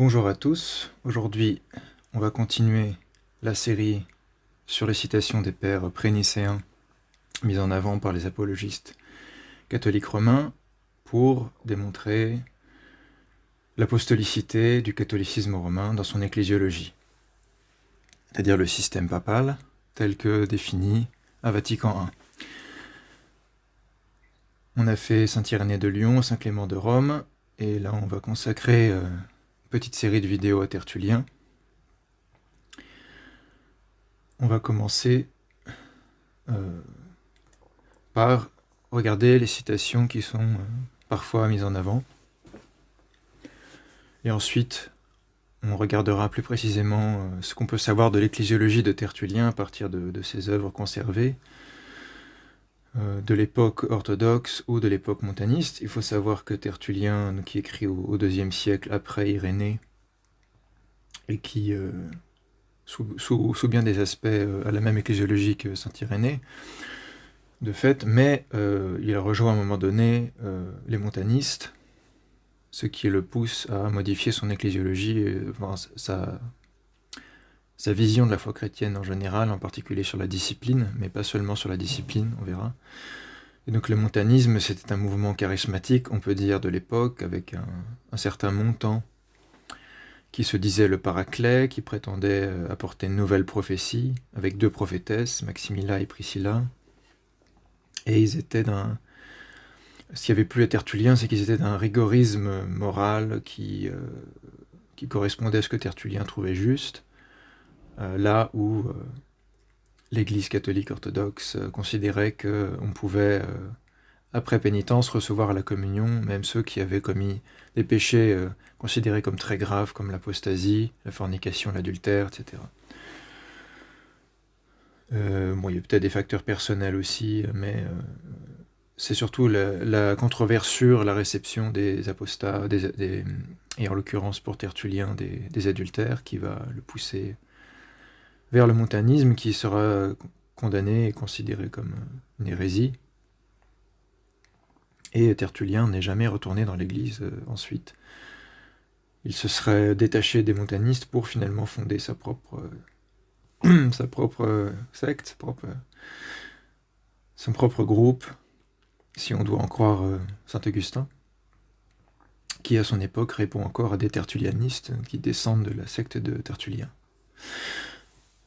Bonjour à tous, aujourd'hui on va continuer la série sur les citations des pères prénicéens mises en avant par les apologistes catholiques romains pour démontrer l'apostolicité du catholicisme romain dans son ecclésiologie, c'est-à-dire le système papal tel que défini à Vatican I. On a fait Saint-Irénée de Lyon, Saint-Clément de Rome, et là on va consacrer une petite série de vidéos à Tertullien. On va commencer par regarder les citations qui sont parfois mises en avant. Et ensuite, on regardera plus précisément ce qu'on peut savoir de l'ecclésiologie de Tertullien à partir de ses œuvres conservées, de l'époque orthodoxe ou de l'époque montaniste. Il faut savoir que Tertullien, qui écrit au IIe siècle après Irénée, et qui, sous bien des aspects, a la même ecclésiologie que saint Irénée, de fait, mais il rejoint à un moment donné les montanistes, ce qui le pousse à modifier son ecclésiologie, sa vision de la foi chrétienne en général, en particulier sur la discipline, mais pas seulement sur la discipline, on verra. Et donc le montanisme, c'était un mouvement charismatique, on peut dire, de l'époque, avec un certain montant qui se disait le paraclet, qui prétendait apporter une nouvelle prophétie, avec deux prophétesses, Maximilla et Priscilla. Et ils étaient ce qui avait plu à Tertullien, c'est qu'ils étaient d'un rigorisme moral qui correspondait à ce que Tertullien trouvait juste, là où l'Église catholique orthodoxe considérait qu'on pouvait, après pénitence, recevoir à la communion même ceux qui avaient commis des péchés considérés comme très graves, comme l'apostasie, la fornication, l'adultère, etc. Il y a peut-être des facteurs personnels aussi, mais c'est surtout la controverse sur la réception des apostats, et en l'occurrence pour Tertullien des adultères, qui va le pousser vers le montanisme, qui sera condamné et considéré comme une hérésie. Et Tertullien n'est jamais retourné dans l'Église ensuite. Il se serait détaché des montanistes pour finalement fonder sa propre secte, son propre groupe, si on doit en croire saint Augustin, qui à son époque répond encore à des tertullianistes qui descendent de la secte de Tertullien.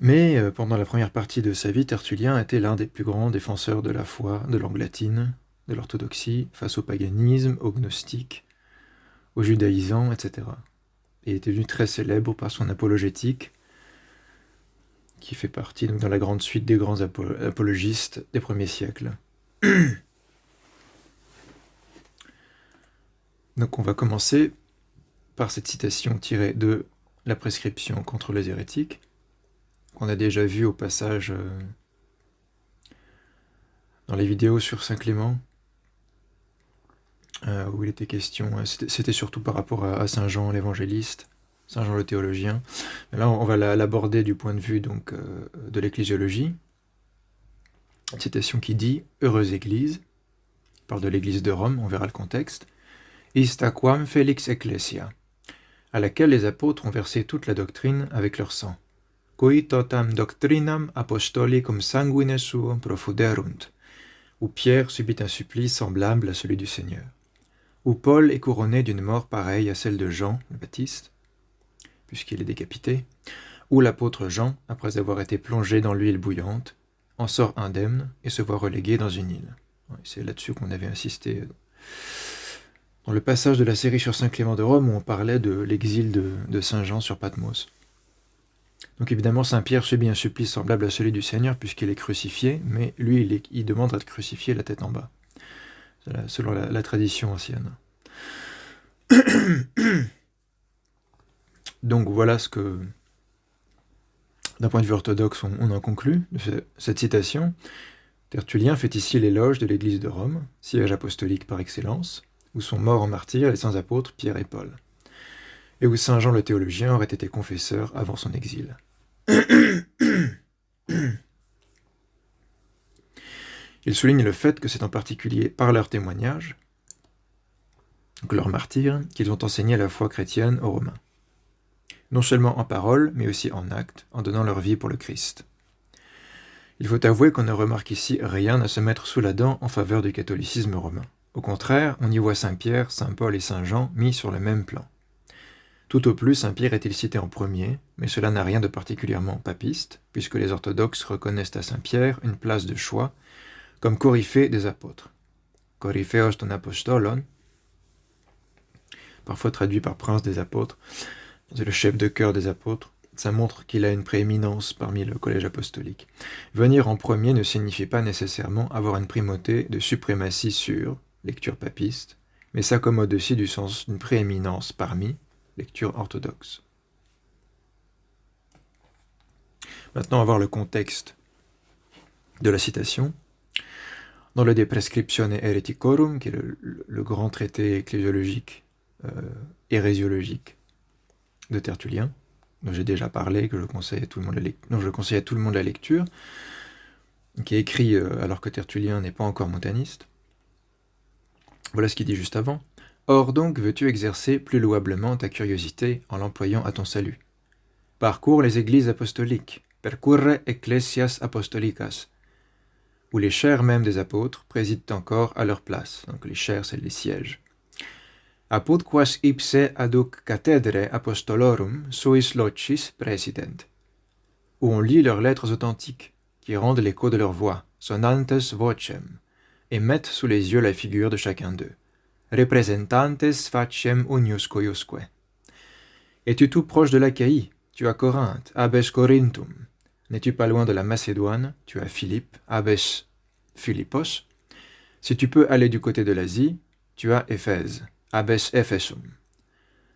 Mais pendant la première partie de sa vie, Tertullien était l'un des plus grands défenseurs de la foi, de langue latine, de l'orthodoxie, face au paganisme, aux gnostiques, aux judaïsants, etc. Et il était devenu très célèbre par son apologétique, qui fait partie donc, dans la grande suite des grands apologistes des premiers siècles. Donc on va commencer par cette citation tirée de la prescription contre les hérétiques, qu'on a déjà vu au passage dans les vidéos sur Saint Clément, où il était question, c'était surtout par rapport à Saint Jean l'évangéliste, Saint Jean le théologien. Mais là on va l'aborder du point de vue donc, de l'ecclésiologie. Une citation qui dit « Heureuse Église », il parle de l'Église de Rome, on verra le contexte, « Ista quam felix ecclesia », à laquelle les apôtres ont versé toute la doctrine avec leur sang. Cui totam doctrinam apostolicum sanguine suum profuderunt, où Pierre subit un supplice semblable à celui du Seigneur, où Paul est couronné d'une mort pareille à celle de Jean le Baptiste, puisqu'il est décapité, où l'apôtre Jean, après avoir été plongé dans l'huile bouillante, en sort indemne et se voit relégué dans une île. C'est là-dessus qu'on avait insisté dans le passage de la série sur Saint Clément de Rome, où on parlait de l'exil de Saint Jean sur Patmos. Donc évidemment, Saint Pierre subit un supplice semblable à celui du Seigneur, puisqu'il est crucifié, mais lui, il demande à être crucifié la tête en bas, selon la tradition ancienne. Donc voilà ce que, d'un point de vue orthodoxe, on en conclut de cette citation. Tertullien fait ici l'éloge de l'Église de Rome, siège apostolique par excellence, où sont morts en martyrs les saints apôtres Pierre et Paul, et où Saint Jean le théologien aurait été confesseur avant son exil. Il souligne le fait que c'est en particulier par leur témoignage, donc leur martyr, qu'ils ont enseigné la foi chrétienne aux Romains. non seulement en parole, mais aussi en acte, en donnant leur vie pour le Christ. Il faut avouer qu'on ne remarque ici rien à se mettre sous la dent en faveur du catholicisme romain. Au contraire, on y voit Saint Pierre, Saint Paul et Saint Jean mis sur le même plan. Tout au plus, Saint Pierre est-il cité en premier, mais cela n'a rien de particulièrement papiste, puisque les orthodoxes reconnaissent à Saint Pierre une place de choix comme coryphée des apôtres. Coryphéos ton apostolon, parfois traduit par prince des apôtres, c'est le chef de chœur des apôtres. Ça montre qu'il a une prééminence parmi le collège apostolique. Venir en premier ne signifie pas nécessairement avoir une primauté de suprématie sur, lecture papiste, mais s'accommode aussi du sens d'une prééminence parmi, lecture orthodoxe. Maintenant, on va voir le contexte de la citation. Dans le De Prescriptione Hereticorum, qui est le grand traité ecclésiologique, hérésiologique de Tertullien, dont j'ai déjà parlé, dont je conseille à tout le monde la lecture, qui est écrit alors que Tertullien n'est pas encore montaniste. Voilà ce qu'il dit juste avant. Or donc veux-tu exercer plus louablement ta curiosité en l'employant à ton salut. Parcours les églises apostoliques, percurre ecclesias apostolicas, où les chaires même des apôtres président encore à leur place. Donc les chaires, c'est les sièges. Apud quas ipse aduc cathedre apostolorum suis locis president, où on lit leurs lettres authentiques, qui rendent l'écho de leur voix, sonantes vocem, et mettent sous les yeux la figure de chacun d'eux. Representantes faciem uniusque iusque. Es-tu tout proche de l'Achaïe? Tu as Corinthe, abes Corinthum. N'es-tu pas loin de la Macédoine? Tu as Philippe, abes Philippos. Si tu peux aller du côté de l'Asie, tu as Éphèse, abes Ephesum.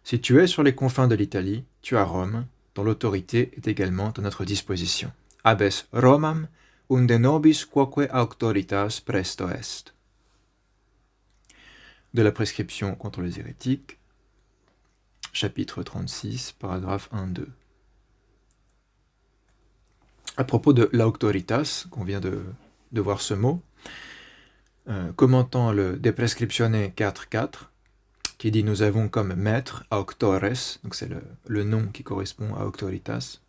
Si tu es sur les confins de l'Italie, tu as Rome, dont l'autorité est également à notre disposition. Abes Romam, unde nobis quoque auctoritas presto est. De la prescription contre les hérétiques, chapitre 36, paragraphe 1-2. À propos de l'auctoritas, qu'on vient de voir ce mot, commentant le De Prescriptione 4.4, qui dit « Nous avons comme maître auctores », donc c'est le nom qui correspond à auctoritas,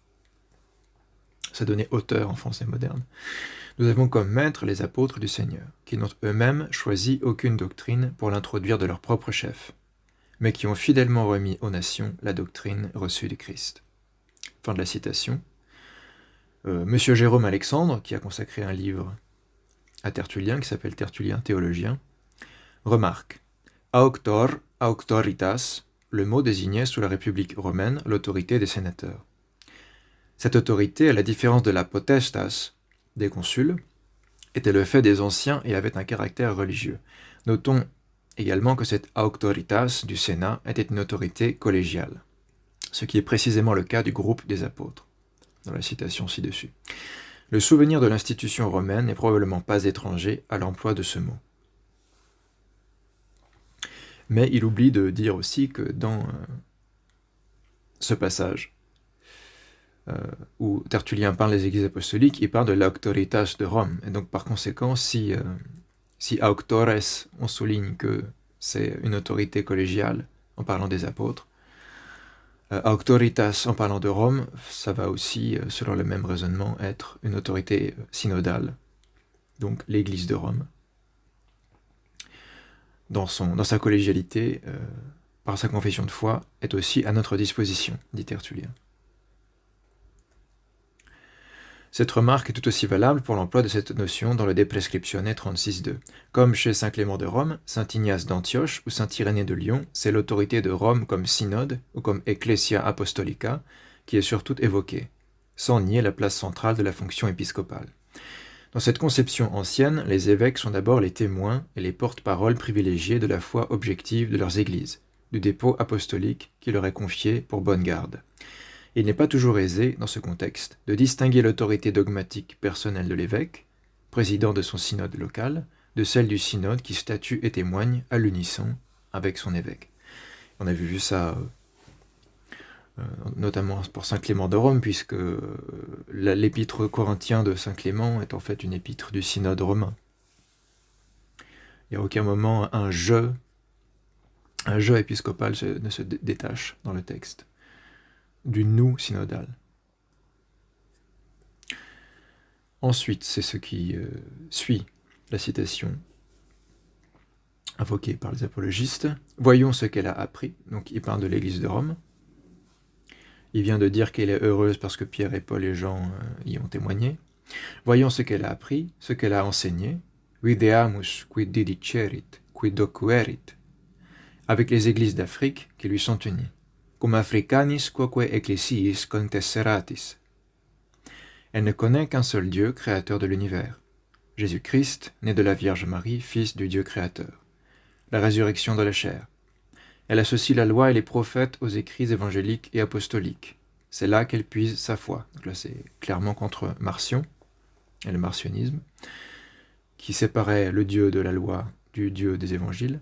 ça donnait auteur en français moderne. Nous avons comme maître les apôtres du Seigneur, qui n'ont eux-mêmes choisi aucune doctrine pour l'introduire de leur propre chef, mais qui ont fidèlement remis aux nations la doctrine reçue du Christ. Fin de la citation. Monsieur Jérôme Alexandre, qui a consacré un livre à Tertullien, qui s'appelle Tertullien théologien, remarque « Auctor, auctoritas », le mot désignait sous la République romaine l'autorité des sénateurs. Cette autorité, à la différence de la potestas, des consuls, était le fait des anciens et avait un caractère religieux. Notons également que cette auctoritas du Sénat était une autorité collégiale, ce qui est précisément le cas du groupe des apôtres, dans la citation ci-dessus. Le souvenir de l'institution romaine n'est probablement pas étranger à l'emploi de ce mot. Mais il oublie de dire aussi que dans ce passage, où Tertullien parle des églises apostoliques, il parle de l'auctoritas de Rome. Et donc par conséquent, si auctores, on souligne que c'est une autorité collégiale en parlant des apôtres, auctoritas en parlant de Rome, ça va aussi, selon le même raisonnement, être une autorité synodale, donc l'Église de Rome. Dans sa collégialité, par sa confession de foi, est aussi à notre disposition, dit Tertullien. Cette remarque est tout aussi valable pour l'emploi de cette notion dans le De Prescriptione 36.2. Comme chez Saint Clément de Rome, Saint Ignace d'Antioche ou Saint Irénée de Lyon, c'est l'autorité de Rome comme synode ou comme Ecclesia Apostolica qui est surtout évoquée, sans nier la place centrale de la fonction épiscopale. Dans cette conception ancienne, les évêques sont d'abord les témoins et les porte-paroles privilégiés de la foi objective de leurs églises, du dépôt apostolique qui leur est confié pour bonne garde. Il n'est pas toujours aisé, dans ce contexte, de distinguer l'autorité dogmatique personnelle de l'évêque, président de son synode local, de celle du synode qui statue et témoigne à l'unisson avec son évêque. On a vu ça notamment pour Saint Clément de Rome, puisque l'épître corinthien de Saint Clément est en fait une épître du synode romain. Il n'y a aucun moment un jeu épiscopal ne se détache dans le texte. du nous synodal. Ensuite, c'est ce qui suit la citation invoquée par les apologistes. Voyons ce qu'elle a appris. Donc il parle de l'Église de Rome. Il vient de dire qu'elle est heureuse parce que Pierre et Paul et Jean y ont témoigné. Voyons ce qu'elle a appris, ce qu'elle a enseigné. Videamus qui didicerit, qui docuerit, avec les églises d'Afrique qui lui sont unies. Cum Africanis quoque ecclesiis contesseratis. Elle ne connaît qu'un seul Dieu, créateur de l'univers. Jésus-Christ, né de la Vierge Marie, fils du Dieu créateur. La résurrection de la chair. Elle associe la loi et les prophètes aux écrits évangéliques et apostoliques. C'est là qu'elle puise sa foi. Donc là, c'est clairement contre Marcion et le marcionisme, qui séparait le Dieu de la loi du Dieu des évangiles.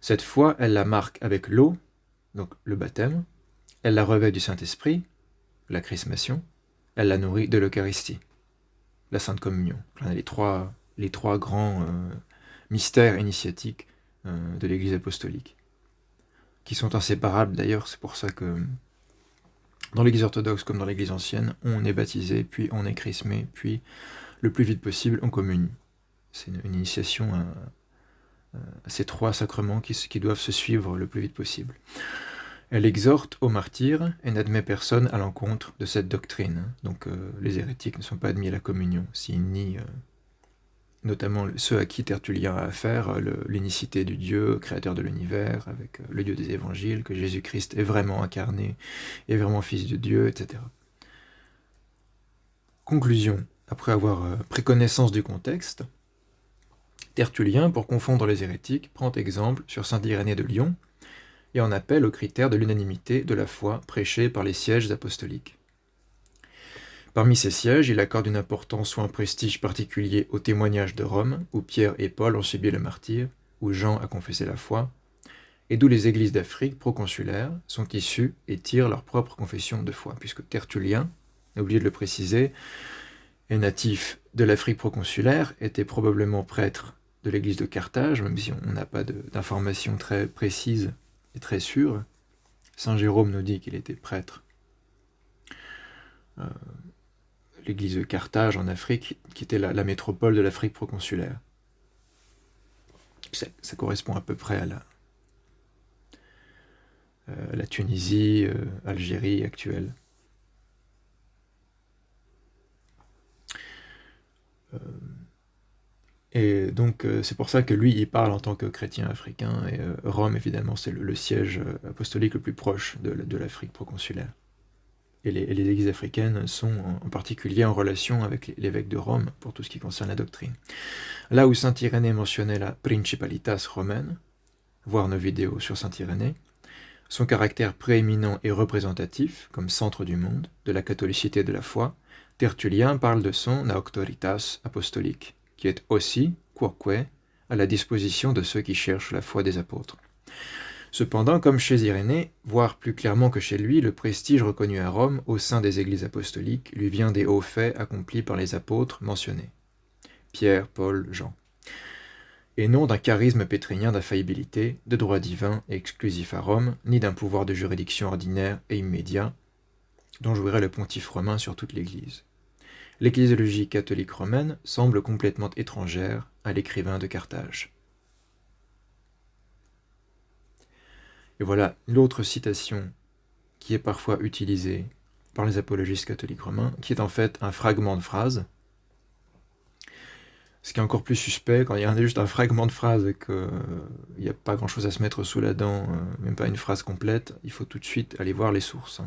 Cette foi, elle la marque avec l'eau, donc le baptême. Elle la revêt du Saint-Esprit, la chrismation. Elle la nourrit de l'Eucharistie, la Sainte Communion. On a les trois grands mystères initiatiques de l'Église apostolique, qui sont inséparables d'ailleurs. C'est pour ça que dans l'Église orthodoxe comme dans l'Église ancienne, on est baptisé, puis on est chrismé, puis le plus vite possible on communie. C'est une initiation à ces trois sacrements qui doivent se suivre le plus vite possible. Elle exhorte aux martyrs et n'admet personne à l'encontre de cette doctrine. Donc les hérétiques ne sont pas admis à la communion s'ils nient notamment ceux à qui Tertullien a affaire, l'unicité du Dieu, créateur de l'univers, avec le Dieu des évangiles, que Jésus-Christ est vraiment incarné, est vraiment fils de Dieu, etc. Conclusion, après avoir pris connaissance du contexte, Tertullien, pour confondre les hérétiques, prend exemple sur saint Irénée de Lyon et en appelle aux critères de l'unanimité de la foi prêchée par les sièges apostoliques. Parmi ces sièges, il accorde une importance ou un prestige particulier au témoignage de Rome, où Pierre et Paul ont subi le martyre, où Jean a confessé la foi, et d'où les églises d'Afrique proconsulaires sont issues et tirent leur propre confession de foi, puisque Tertullien, j'ai oublié de le préciser, est natif de l'Afrique proconsulaire, était probablement prêtre de l'église de Carthage, même si on n'a pas d'informations très précises et très sûres. Saint Jérôme nous dit qu'il était prêtre l'église de Carthage en Afrique, qui était la métropole de l'Afrique proconsulaire. Ça correspond à peu près à la Tunisie, Algérie actuelle. Et donc c'est pour ça que lui, il parle en tant que chrétien africain, et Rome, évidemment, c'est le siège apostolique le plus proche de l'Afrique proconsulaire. Et les églises africaines sont en particulier en relation avec l'évêque de Rome pour tout ce qui concerne la doctrine. Là où saint Irénée mentionnait la principalitas romaine, voir nos vidéos sur saint Irénée, son caractère prééminent et représentatif, comme centre du monde, de la catholicité de la foi, Tertullien parle de son auctoritas apostolique, qui est aussi, quoique, à la disposition de ceux qui cherchent la foi des apôtres. Cependant, comme chez Irénée, voire plus clairement que chez lui, le prestige reconnu à Rome au sein des églises apostoliques lui vient des hauts faits accomplis par les apôtres mentionnés, Pierre, Paul, Jean, et non d'un charisme pétrinien d'infaillibilité, de droit divin et exclusif à Rome, ni d'un pouvoir de juridiction ordinaire et immédiat, dont jouirait le pontife romain sur toute l'Église. L'ecclésiologie catholique romaine semble complètement étrangère à l'écrivain de Carthage. Et voilà l'autre citation qui est parfois utilisée par les apologistes catholiques romains, qui est en fait un fragment de phrase. Ce qui est encore plus suspect, quand il y a juste un fragment de phrase et qu'il n'y a pas grand-chose à se mettre sous la dent, même pas une phrase complète, il faut tout de suite aller voir les sources.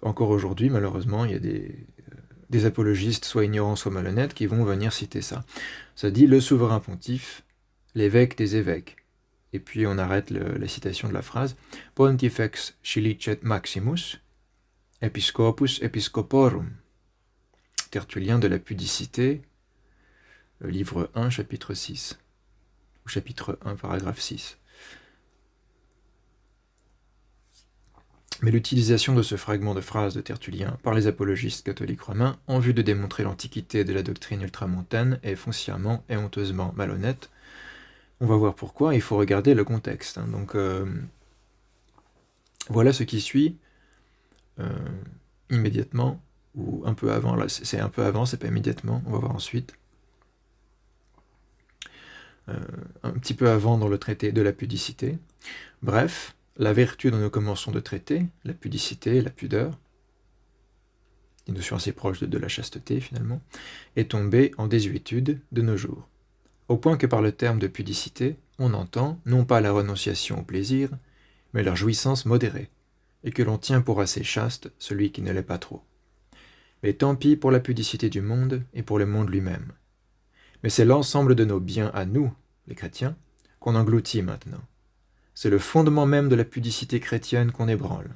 Encore aujourd'hui, malheureusement, il y a des apologistes, soit ignorants, soit malhonnêtes, qui vont venir citer ça. Ça dit « le souverain pontife », l'évêque des évêques. Et puis on arrête la citation de la phrase « Pontifex scilicet maximus, episcopus episcoporum ». Tertullien de la pudicité, livre 1, chapitre 6, ou chapitre 1, paragraphe 6. Mais l'utilisation de ce fragment de phrase de Tertullien par les apologistes catholiques romains en vue de démontrer l'antiquité de la doctrine ultramontaine est foncièrement et honteusement malhonnête, On va voir pourquoi, il faut regarder le contexte. Hein. Donc, voilà ce qui suit immédiatement, ou un peu avant. Là, c'est un peu avant, c'est pas immédiatement, on va voir ensuite. Un petit peu avant dans le traité de la pudicité. Bref, la vertu dont nous commençons de traiter, la pudicité, la pudeur, une notion assez proche de la chasteté finalement, est tombée en désuétude de nos jours. Au point que par le terme de pudicité, on entend non pas la renonciation au plaisir, mais leur jouissance modérée, et que l'on tient pour assez chaste celui qui ne l'est pas trop. Mais tant pis pour la pudicité du monde et pour le monde lui-même. Mais c'est l'ensemble de nos biens à nous, les chrétiens, qu'on engloutit maintenant. C'est le fondement même de la pudicité chrétienne qu'on ébranle.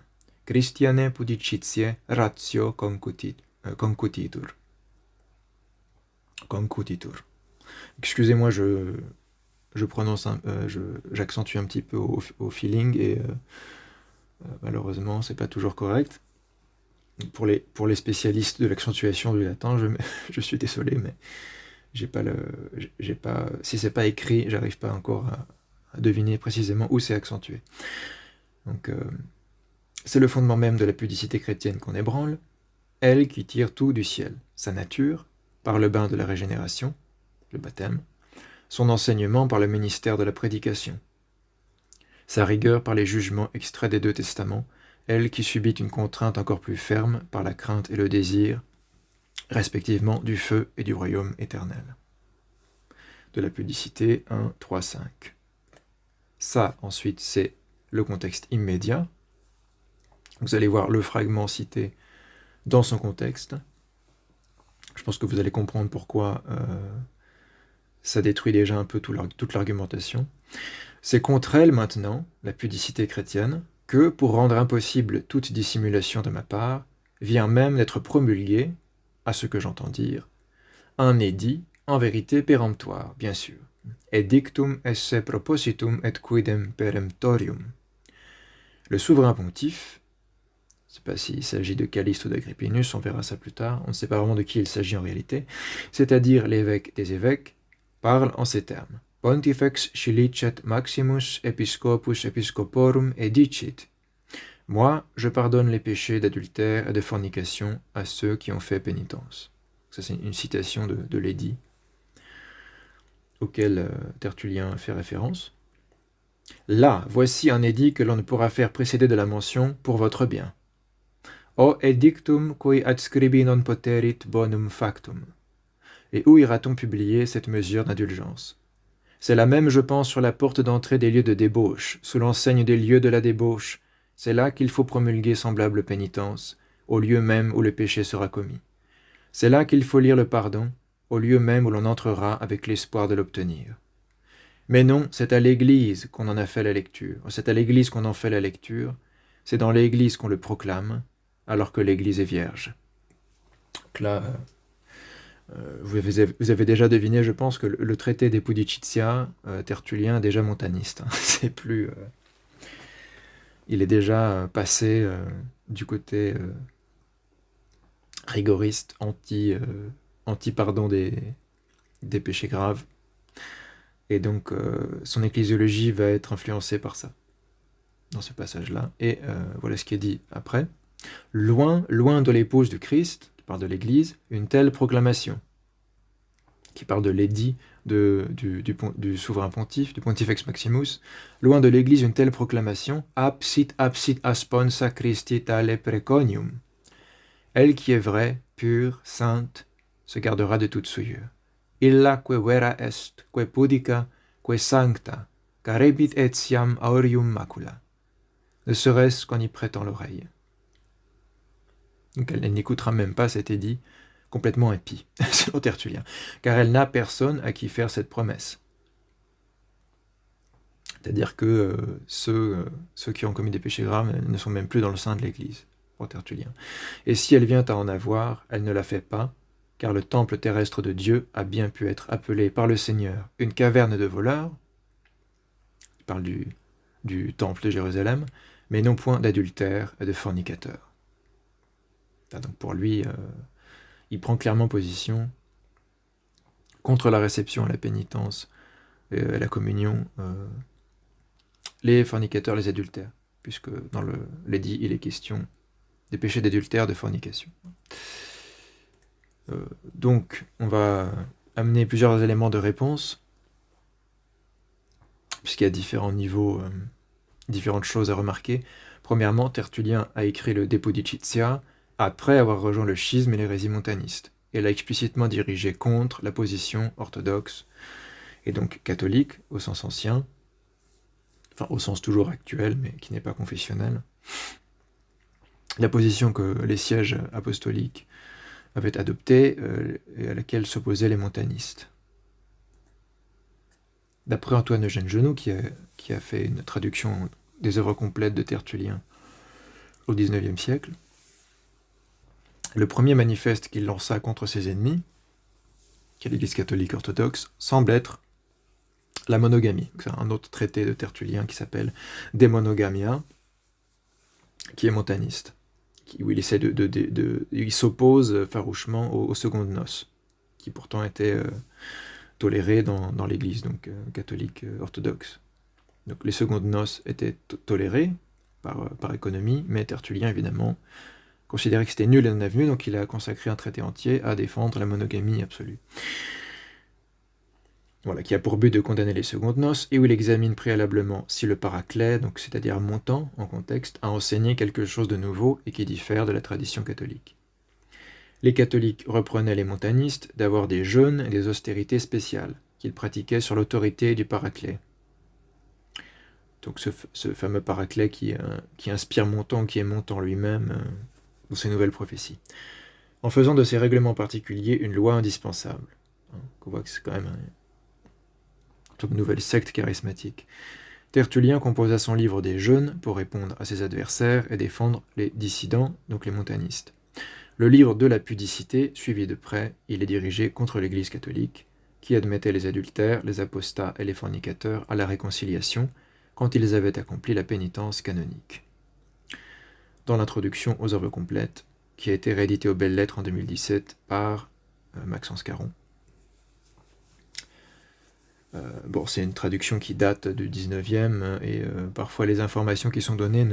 Christiane pudicitiae ratio concutitur. Excusez-moi, je prononce j'accentue un petit peu au feeling et malheureusement c'est pas toujours correct. Pour les spécialistes de l'accentuation du latin, je suis désolé, mais j'ai pas, si c'est pas écrit, j'arrive pas encore à deviner précisément où c'est accentué. Donc c'est le fondement même de la pudicité chrétienne qu'on ébranle, elle qui tire tout du ciel, sa nature, par le bain de la régénération, le baptême, son enseignement par le ministère de la prédication, sa rigueur par les jugements extraits des 2 testaments, elle qui subit une contrainte encore plus ferme par la crainte et le désir, respectivement du feu et du royaume éternel. De la pudicité 1, 3, 5. Ça, ensuite, c'est le contexte immédiat. Vous allez voir le fragment cité dans son contexte. Je pense que vous allez comprendre pourquoi ça détruit déjà un peu toute l'argumentation. C'est contre elle maintenant, la pudicité chrétienne, que, pour rendre impossible toute dissimulation de ma part, vient même d'être promulgué, à ce que j'entends dire, un édit, en vérité péremptoire, bien sûr. Edictum esse propositum et quidem peremptorium. Le souverain pontife, je ne sais pas s'il s'agit de Calixte ou d'Agrippinus, on verra ça plus tard, on ne sait pas vraiment de qui il s'agit en réalité, c'est-à-dire l'évêque des évêques, parle en ces termes. Pontifex scilicet maximus episcopus episcoporum edicit. Moi, je pardonne les péchés d'adultère et de fornication à ceux qui ont fait pénitence. Ça, c'est une citation de l'édit auquel Tertullien fait référence. Là, voici un édit que l'on ne pourra faire précéder de la mention pour votre bien. O edictum qui adscribi non poterit bonum factum. Et où ira-t-on publier cette mesure d'indulgence? C'est la même, je pense, sur la porte d'entrée des lieux de débauche, sous l'enseigne des lieux de la débauche. C'est là qu'il faut promulguer semblable pénitence, au lieu même où le péché sera commis. C'est là qu'il faut lire le pardon, au lieu même où l'on entrera avec l'espoir de l'obtenir. Mais non, c'est à l'Église qu'on en a fait la lecture. C'est à l'Église qu'on en fait la lecture. C'est dans l'Église qu'on le proclame, alors que l'Église est vierge. Donc là, vous avez déjà deviné, je pense, que le traité des Pudicitia, Tertullien, est déjà montaniste. Hein. C'est plus... il est déjà passé du côté rigoriste, anti-pardon des péchés graves. Et donc, son ecclésiologie va être influencée par ça, dans ce passage-là. Et voilà ce qui est dit après. Loin de l'épouse du Christ, qui parle de l'Église, une telle proclamation, qui parle de l'édit du souverain pontife, du Pontifex Maximus, loin de l'Église une telle proclamation, absit asponsa Christi tale preconium. Elle qui est vraie, pure, sainte, se gardera de toute souillure. Illa que vera est, que pudica, que sancta, carebit etiam aureum macula. Ne serait-ce qu'en y prêtant l'oreille. Donc elle n'écoutera même pas cet édit complètement impie, selon Tertullien, car elle n'a personne à qui faire cette promesse. C'est-à-dire que ceux qui ont commis des péchés graves ne sont même plus dans le sein de l'Église, pour Tertullien. Et si elle vient à en avoir, elle ne la fait pas, car le temple terrestre de Dieu a bien pu être appelé par le Seigneur une caverne de voleurs, il parle du temple de Jérusalem, mais non point d'adultère et de fornicateurs. Donc pour lui, il prend clairement position contre la réception et la pénitence la communion, les fornicateurs, les adultères, puisque dans l'édit, il est question des péchés d'adultère, de fornication. Donc, on va amener plusieurs éléments de réponse, puisqu'il y a différents niveaux, différentes choses à remarquer. Premièrement, Tertullien a écrit le De Pudicitia après avoir rejoint le schisme et l'hérésie montaniste, et l'a explicitement dirigé contre la position orthodoxe, et donc catholique au sens ancien, enfin au sens toujours actuel, mais qui n'est pas confessionnel. La position que les sièges apostoliques avaient adoptée et à laquelle s'opposaient les montanistes. D'après Antoine-Eugène Genot, qui a fait une traduction des œuvres complètes de Tertullien au XIXe siècle, le premier manifeste qu'il lança contre ses ennemis, qui est l'Église catholique orthodoxe, semble être la monogamie. C'est un autre traité de Tertullien qui s'appelle De Monogamia, qui est montaniste, où il essaie il s'oppose farouchement aux secondes noces, qui pourtant étaient tolérées dans l'Église donc catholique orthodoxe. Donc les secondes noces étaient tolérées par économie, mais Tertullien évidemment considérait que c'était nul et non avenu, donc il a consacré un traité entier à défendre la monogamie absolue. Voilà, qui a pour but de condamner les secondes noces, et où il examine préalablement si le paraclet, donc c'est-à-dire montant en contexte, a enseigné quelque chose de nouveau et qui diffère de la tradition catholique. Les catholiques reprenaient les montanistes d'avoir des jeûnes et des austérités spéciales, qu'ils pratiquaient sur l'autorité du paraclet. Donc ce fameux paraclet qui inspire Montan, qui est Montan lui-même dans ses nouvelles prophéties. En faisant de ces règlements particuliers une loi indispensable. On voit que c'est quand même une nouvelle secte charismatique. Tertullien composa son livre des jeûnes pour répondre à ses adversaires et défendre les dissidents, donc les montanistes. Le livre de la pudicité, suivi de près, il est dirigé contre l'Église catholique, qui admettait les adultères, les apostats et les fornicateurs à la réconciliation quand ils avaient accompli la pénitence canonique. Dans l'introduction aux œuvres complètes, qui a été rééditée aux Belles Lettres en 2017 par Maxence Caron. C'est une traduction qui date du 19e, et parfois les informations qui sont données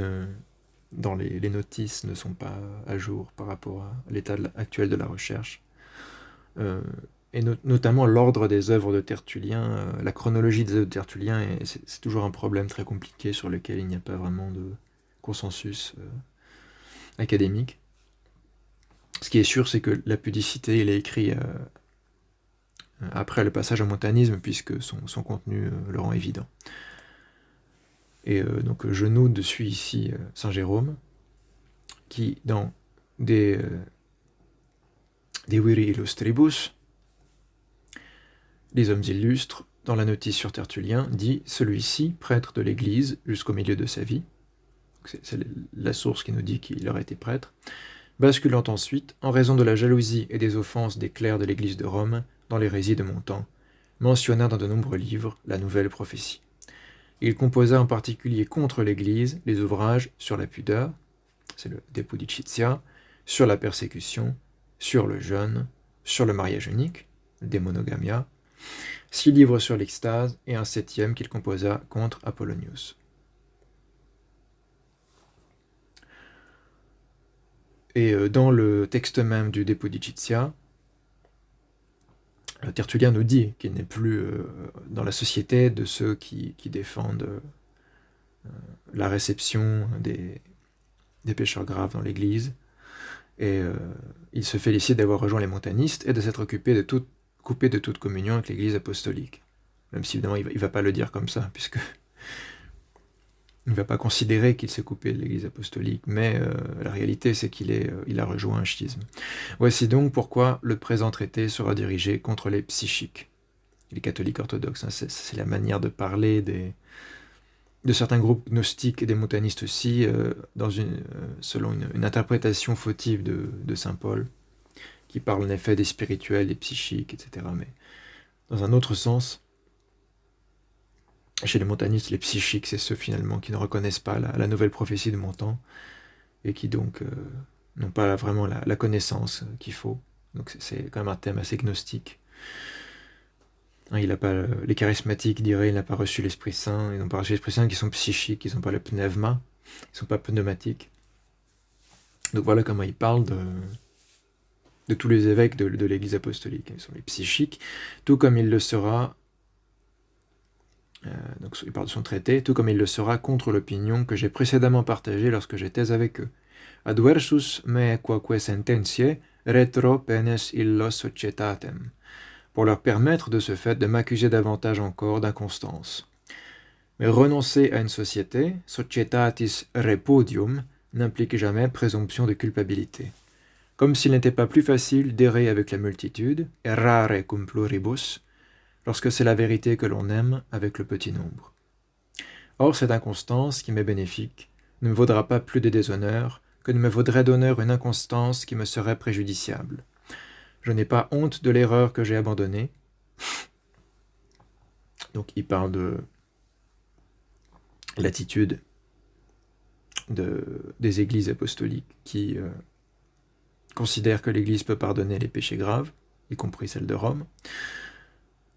dans les notices ne sont pas à jour par rapport à l'état actuel de la recherche. Et notamment l'ordre des œuvres de Tertullien, la chronologie des œuvres de Tertullien, c'est toujours un problème très compliqué sur lequel il n'y a pas vraiment de consensus académique. Ce qui est sûr, c'est que la pudicité, il est écrit après le passage au montanisme, puisque son contenu le rend évident. Et donc Genot suit ici Saint Jérôme, qui dans De Viri Illustribus, les hommes illustres, dans la notice sur Tertullien, dit « Celui-ci, prêtre de l'Église jusqu'au milieu de sa vie », c'est la source qui nous dit qu'il aurait été prêtre, basculant ensuite, en raison de la jalousie et des offenses des clercs de l'Église de Rome, dans l'hérésie de Montan, mentionna dans de nombreux livres la nouvelle prophétie. Il composa en particulier contre l'Église les ouvrages sur la pudeur, c'est le De Pudicitia, sur la persécution, sur le jeûne, sur le mariage unique, le De Monogamia, 6 livres sur l'extase et un 7e qu'il composa contre Apollonius. Et dans le texte même du De Pudicitia, Tertullien nous dit qu'il n'est plus dans la société de ceux qui défendent la réception des pécheurs graves dans l'Église, et il se félicite d'avoir rejoint les montanistes et de s'être coupé de toute communion avec l'Église apostolique. Même si évidemment il ne va pas le dire comme ça, puisque il ne va pas considérer qu'il s'est coupé de l'Église apostolique, mais la réalité c'est qu'il a rejoint un schisme. Voici donc pourquoi le présent traité sera dirigé contre les psychiques, les catholiques orthodoxes. C'est la manière de parler de certains groupes gnostiques et des montanistes aussi, selon une interprétation fautive de saint Paul, qui parle en effet des spirituels, des psychiques, etc. Mais dans un autre sens, chez les montanistes, les psychiques, c'est ceux finalement qui ne reconnaissent pas la nouvelle prophétie de Montan, et qui donc n'ont pas vraiment la connaissance qu'il faut. Donc c'est quand même un thème assez gnostique. Il a pas, les charismatiques diraient il n'a pas reçu l'Esprit Saint, ils n'ont pas reçu l'Esprit Saint qui sont psychiques, ils n'ont pas le pneuma, ils ne sont pas pneumatiques. Donc voilà comment il parle de tous les évêques de l'Église apostolique. Ils sont les psychiques, tout comme il le sera, donc il parle de son traité, tout comme il le sera contre l'opinion que j'ai précédemment partagée lorsque j'étais avec eux. Adversus me quaque sententiae retro penes illos societatem, pour leur permettre de ce fait de m'accuser davantage encore d'inconstance. Mais renoncer à une société, societatis repudium, n'implique jamais présomption de culpabilité. Comme s'il n'était pas plus facile d'errer avec la multitude, errare cum pluribus, lorsque c'est la vérité que l'on aime avec le petit nombre. Or, cette inconstance qui m'est bénéfique ne me vaudra pas plus de déshonneur que ne me vaudrait d'honneur une inconstance qui me serait préjudiciable. Je n'ai pas honte de l'erreur que j'ai abandonnée. Donc il parle de l'attitude des églises apostoliques qui considèrent que l'Église peut pardonner les péchés graves, y compris celle de Rome,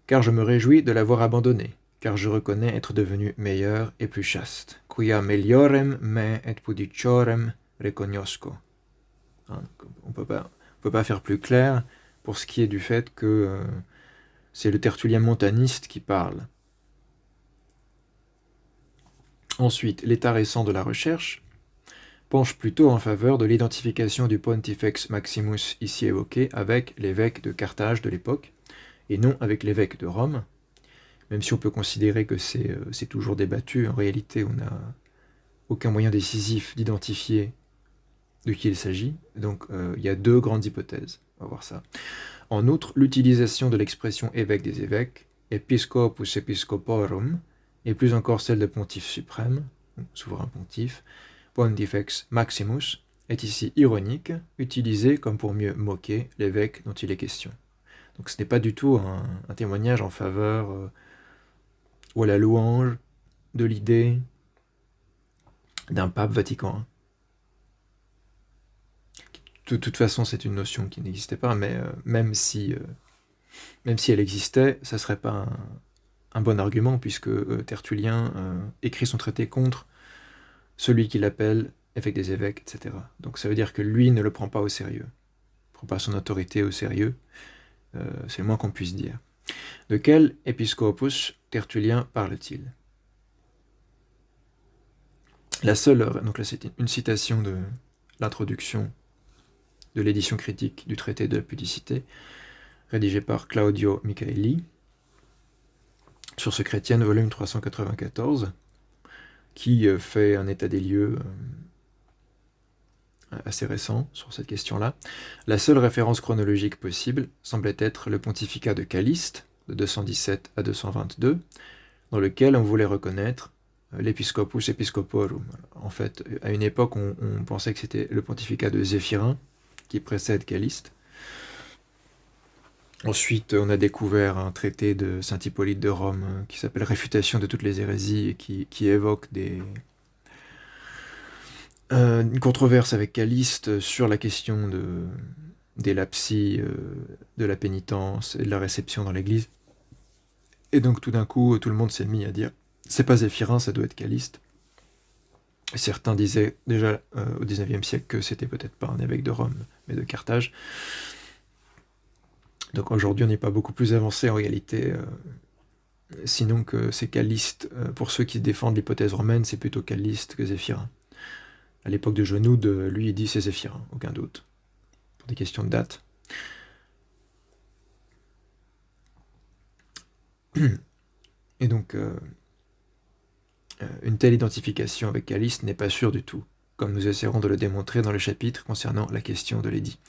car je me réjouis de l'avoir abandonnée, car je reconnais être devenu meilleur et plus chaste. Quia meliorem me et pudiciorem recognosco. On peut pas faire plus clair pour ce qui est du fait que c'est le tertullien montaniste qui parle. Ensuite, l'état récent de la recherche penche plutôt en faveur de l'identification du Pontifex Maximus ici évoqué avec l'évêque de Carthage de l'époque, et non avec l'évêque de Rome, même si on peut considérer que c'est toujours débattu. En réalité, on n'a aucun moyen décisif d'identifier de qui il s'agit, donc il y a deux grandes hypothèses, on va voir ça. En outre, l'utilisation de l'expression évêque des évêques, episcopus episcoporum, et plus encore celle de pontife suprême, souverain pontife, Pontifex Maximus, est ici ironique, utilisée comme pour mieux moquer l'évêque dont il est question. Donc ce n'est pas du tout un témoignage en faveur ou à la louange de l'idée d'un pape Vatican I. De toute façon, c'est une notion qui n'existait pas, mais même si elle existait, ça ne serait pas un bon argument, puisque Tertullien écrit son traité contre celui qu'il appelle évêque des évêques, etc. Donc ça veut dire que lui ne le prend pas au sérieux, ne prend pas son autorité au sérieux, c'est le moins qu'on puisse dire. De quel épiscopus Tertullien parle-t-il ? La seule, donc là c'est une citation de l'introduction de l'édition critique du traité de la pudicité, rédigée par Claudio Michaeli, sur ce chrétien, volume 394, qui fait un état des lieux assez récent sur cette question-là. La seule référence chronologique possible semblait être le pontificat de Caliste, de 217 à 222, dans lequel on voulait reconnaître l'épiscopus episcoporum. En fait, à une époque, on pensait que c'était le pontificat de Zéphirin, qui précède Caliste. Ensuite, on a découvert un traité de saint Hippolyte de Rome qui s'appelle Réfutation de toutes les hérésies et qui évoque une controverse avec Caliste sur la question des lapsies, de la pénitence et de la réception dans l'Église. Et donc tout d'un coup, tout le monde s'est mis à dire « c'est pas Zéphirin, ça doit être Caliste ». Certains disaient déjà au XIXe siècle que c'était peut-être pas un évêque de Rome, mais de Carthage. Donc aujourd'hui, on n'est pas beaucoup plus avancé en réalité, sinon que c'est Caliste. Pour ceux qui défendent l'hypothèse romaine, c'est plutôt Caliste que Zéphirin. À l'époque de Genoud, lui, il dit c'est Zéphirin, aucun doute, pour des questions de date. Et donc, une telle identification avec Caliste n'est pas sûre du tout, comme nous essaierons de le démontrer dans le chapitre concernant la question de l'édit.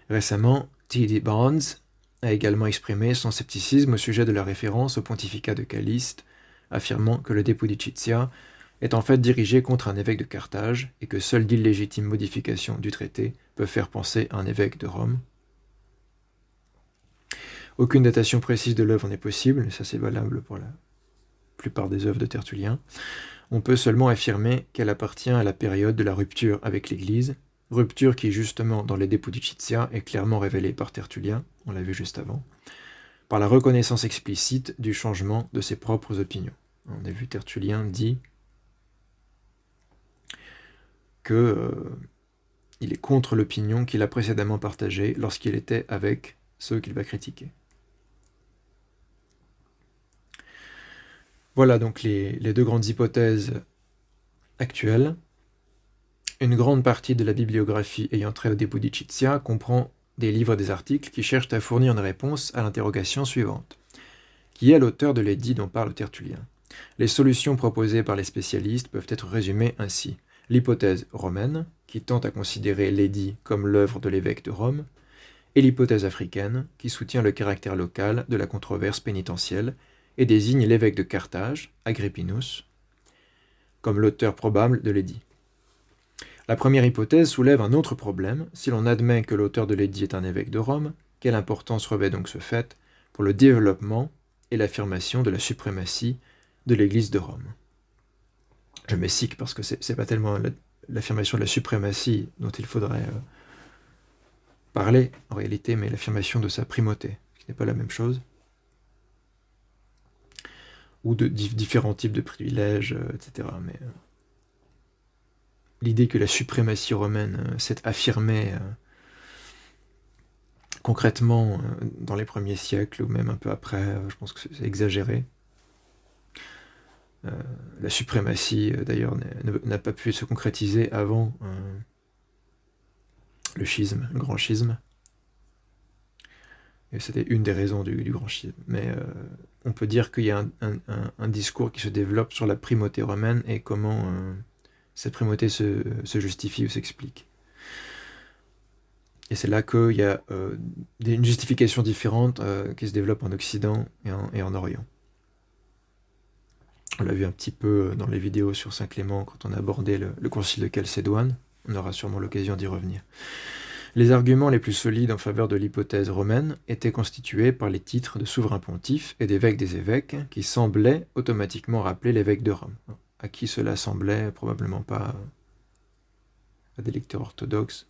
Récemment, T.D. Barnes a également exprimé son scepticisme au sujet de la référence au pontificat de Caliste, affirmant que le De Pudicitia est en fait dirigé contre un évêque de Carthage et que seule d'illégitimes modifications du traité peuvent faire penser à un évêque de Rome. Aucune datation précise de l'œuvre n'est possible, et ça c'est valable pour la plupart des œuvres de Tertullien. On peut seulement affirmer qu'elle appartient à la période de la rupture avec l'Église, rupture qui justement dans les De Pudicitia est clairement révélée par Tertullien, on l'a vu juste avant, par la reconnaissance explicite du changement de ses propres opinions. On a vu Tertullien dit que il est contre l'opinion qu'il a précédemment partagée lorsqu'il était avec ceux qu'il va critiquer. Voilà donc les deux grandes hypothèses actuelles. Une grande partie de la bibliographie ayant trait au Depudicizia comprend des livres et des articles qui cherchent à fournir une réponse à l'interrogation suivante. Qui est l'auteur de l'édit dont parle Tertullien ? Les solutions proposées par les spécialistes peuvent être résumées ainsi. L'hypothèse romaine, qui tente à considérer l'édit comme l'œuvre de l'évêque de Rome, et l'hypothèse africaine, qui soutient le caractère local de la controverse pénitentielle et désigne l'évêque de Carthage, Agrippinus, comme l'auteur probable de l'édit. La première hypothèse soulève un autre problème. Si l'on admet que l'auteur de l'édit est un évêque de Rome, quelle importance revêt donc ce fait pour le développement et l'affirmation de la suprématie de l'Église de Rome ? Je mets sic parce que c'est pas tellement l'affirmation de la suprématie dont il faudrait parler en réalité, mais l'affirmation de sa primauté, ce qui n'est pas la même chose, ou de différents types de privilèges, etc. Mais l'idée que la suprématie romaine s'est affirmée concrètement dans les premiers siècles, ou même un peu après, je pense que c'est exagéré. La suprématie, d'ailleurs, n'a pas pu se concrétiser avant le schisme, le grand schisme. Et c'était une des raisons du grand schisme. Mais on peut dire qu'il y a un discours qui se développe sur la primauté romaine et comment cette primauté se justifie ou s'explique. Et c'est là qu'il y a une justification différente qui se développe en Occident et en Orient. On l'a vu un petit peu dans les vidéos sur Saint Clément quand on a abordé le concile de Chalcédoine. On aura sûrement l'occasion d'y revenir. Les arguments les plus solides en faveur de l'hypothèse romaine étaient constitués par les titres de souverain pontife et d'évêque des évêques qui semblaient automatiquement rappeler l'évêque de Rome. À qui cela semblait, probablement pas à des lecteurs orthodoxes,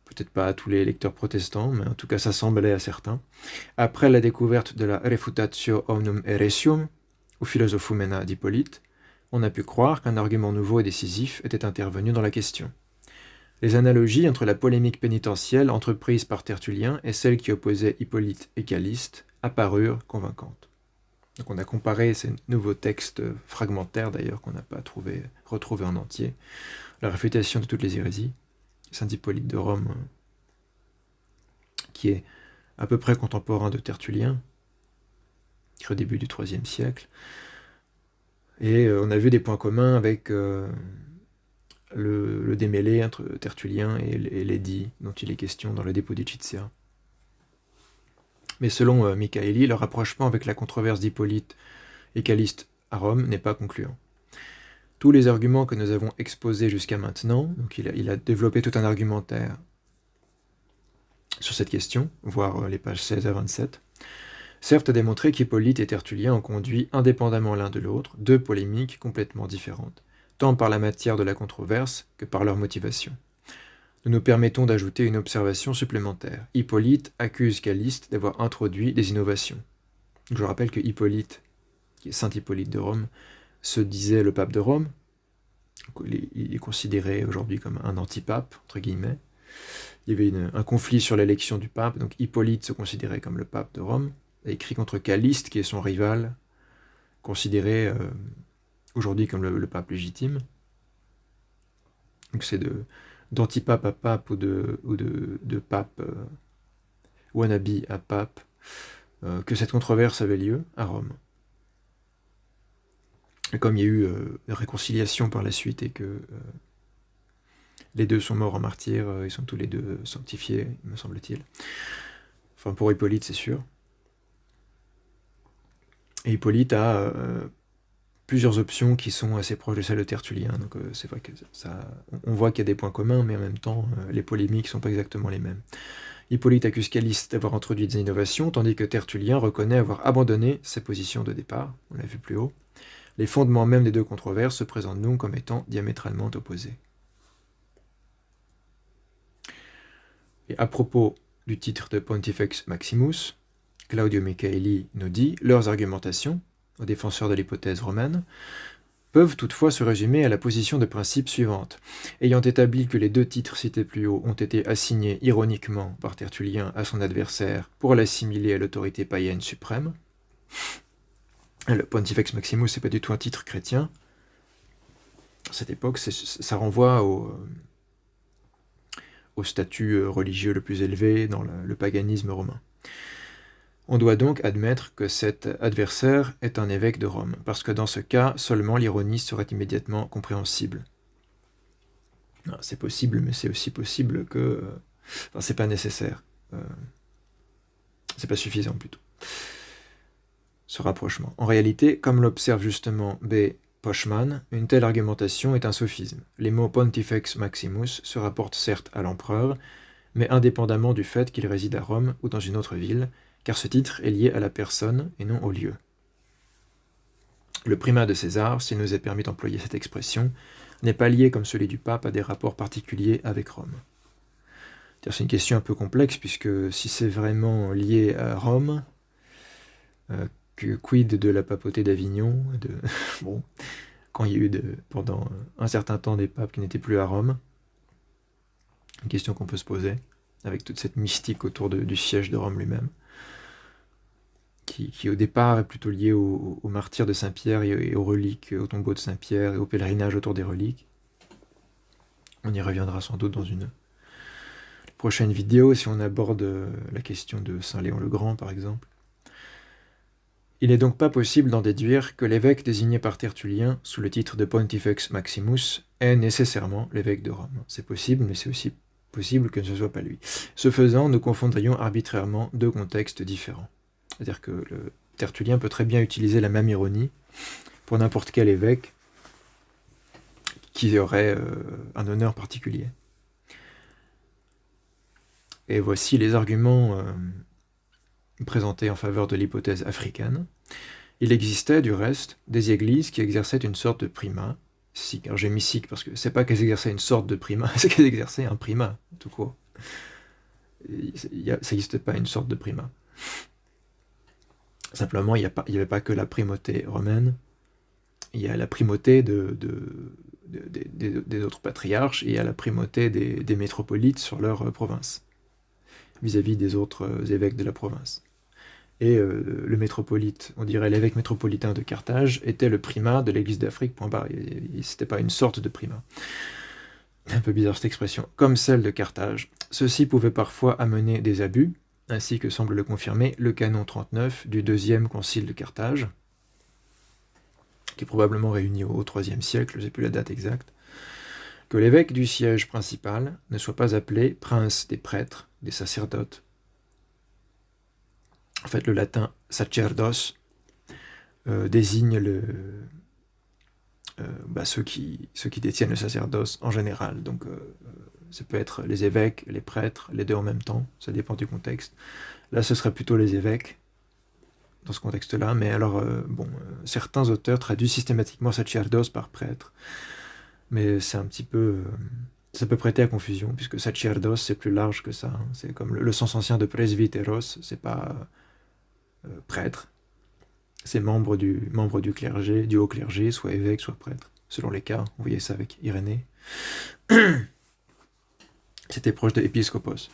peut-être pas à tous les lecteurs protestants, mais en tout cas ça semblait à certains. Après la découverte de la Refutatio Omnium Heresium, ou Philosophumena d'Hippolyte, on a pu croire qu'un argument nouveau et décisif était intervenu dans la question. Les analogies entre la polémique pénitentielle entreprise par Tertullien et celle qui opposait Hippolyte et Calliste apparurent convaincantes. Donc on a comparé ces nouveaux textes fragmentaires d'ailleurs qu'on n'a pas retrouvés en entier, la réfutation de toutes les hérésies, Saint Hippolyte de Rome, qui est à peu près contemporain de Tertullien, qui est au début du IIIe siècle, et on a vu des points communs avec le démêlé entre Tertullien et l'édit dont il est question dans le Depudicizia. Mais selon Michaeli, le rapprochement avec la controverse d'Hippolyte et Calliste à Rome n'est pas concluant. Tous les arguments que nous avons exposés jusqu'à maintenant, donc il a développé tout un argumentaire sur cette question, voire les pages 16 à 27, servent à démontrer qu'Hippolyte et Tertullien ont conduit indépendamment l'un de l'autre deux polémiques complètement différentes, tant par la matière de la controverse que par leur motivation. Nous nous permettons d'ajouter une observation supplémentaire. Hippolyte accuse Calliste d'avoir introduit des innovations. Je rappelle que Hippolyte, qui est Saint Hippolyte de Rome, se disait le pape de Rome. Il est considéré aujourd'hui comme un antipape, entre guillemets. Il y avait un conflit sur l'élection du pape, donc Hippolyte se considérait comme le pape de Rome, et écrit contre Calliste, qui est son rival, considéré aujourd'hui comme le pape légitime. Donc c'est d'antipape à pape ou de pape wannabe à pape que cette controverse avait lieu à Rome. Et comme il y a eu une réconciliation par la suite et que les deux sont morts en martyrs, ils sont tous les deux sanctifiés, me semble-t-il. Enfin, pour Hippolyte, c'est sûr. Et Hippolyte a plusieurs options qui sont assez proches de celles de Tertullien. Donc c'est vrai que on voit qu'il y a des points communs, mais en même temps, les polémiques ne sont pas exactement les mêmes. Hippolyte accuse Calliste d'avoir introduit des innovations, tandis que Tertullien reconnaît avoir abandonné ses positions de départ, on l'a vu plus haut. Les fondements même des deux controverses se présentent donc comme étant diamétralement opposés. Et à propos du titre de Pontifex Maximus, Claudio Michaeli nous dit « Leurs argumentations, aux défenseurs de l'hypothèse romaine, peuvent toutefois se résumer à la position de principe suivante. Ayant établi que les deux titres cités plus haut ont été assignés ironiquement par Tertullien à son adversaire pour l'assimiler à l'autorité païenne suprême, le Pontifex Maximus, c'est pas du tout un titre chrétien. À cette époque, ça renvoie au statut religieux le plus élevé dans le paganisme romain. On doit donc admettre que cet adversaire est un évêque de Rome, parce que dans ce cas, seulement l'ironie serait immédiatement compréhensible. C'est possible, mais c'est aussi possible que... Enfin, c'est pas nécessaire. C'est pas suffisant, plutôt. Ce rapprochement. En réalité, comme l'observe justement B. Poschmann, une telle argumentation est un sophisme. Les mots Pontifex Maximus se rapportent certes à l'empereur, mais indépendamment du fait qu'il réside à Rome ou dans une autre ville, car ce titre est lié à la personne et non au lieu. Le primat de César, s'il nous est permis d'employer cette expression, n'est pas lié comme celui du pape à des rapports particuliers avec Rome. C'est une question un peu complexe, puisque si c'est vraiment lié à Rome, quid de la papauté d'Avignon, bon, quand il y a eu pendant un certain temps des papes qui n'étaient plus à Rome, une question qu'on peut se poser, avec toute cette mystique autour du siège de Rome lui-même, qui au départ est plutôt lié au martyr de Saint-Pierre et aux reliques, au tombeau de Saint-Pierre et au pèlerinage autour des reliques. On y reviendra sans doute dans une prochaine vidéo, si on aborde la question de Saint Léon le Grand, par exemple. Il n'est donc pas possible d'en déduire que l'évêque désigné par Tertullien sous le titre de Pontifex Maximus est nécessairement l'évêque de Rome. C'est possible, mais c'est aussi possible que ce ne soit pas lui. Ce faisant, nous confondrions arbitrairement deux contextes différents. C'est-à-dire que le Tertullien peut très bien utiliser la même ironie pour n'importe quel évêque qui aurait un honneur particulier. Et voici les arguments présentés en faveur de l'hypothèse africaine. Il existait, du reste, des églises qui exerçaient une sorte de primat. Sikh. Alors j'ai mis sikh parce que c'est pas qu'elles exerçaient une sorte de primat, c'est qu'elles exerçaient un primat, tout court. Ça n'existe pas une sorte de primat. Simplement, il n'y avait pas que la primauté romaine, il y a la primauté des autres patriarches, et il y a la primauté des métropolites sur leur province, vis-à-vis des autres évêques de la province. Et le métropolite, on dirait l'évêque métropolitain de Carthage, était le primat de l'église d'Afrique, point barre. C'était pas une sorte de primat. Un peu bizarre cette expression. Comme celle de Carthage. Ceci pouvait parfois amener des abus, ainsi que semble le confirmer le canon 39 du deuxième concile de Carthage, qui est probablement réuni au IIIe siècle, je ne sais plus la date exacte, que l'évêque du siège principal ne soit pas appelé prince des prêtres, des sacerdotes. En fait, le latin sacerdos désigne ceux qui détiennent le sacerdoce en général. Donc, ça peut être les évêques, les prêtres, les deux en même temps, ça dépend du contexte. Là, ce serait plutôt les évêques, dans ce contexte-là, mais alors, certains auteurs traduisent systématiquement sacerdos par prêtre, mais c'est un petit peu... ça peut prêter à confusion, puisque sacerdos, c'est plus large que ça. Hein. C'est comme le sens ancien de presbyteros, c'est pas prêtre, c'est membre du clergé, du haut clergé, soit évêque, soit prêtre, selon les cas. Vous voyez ça avec Irénée. C'était proche de épiscopos.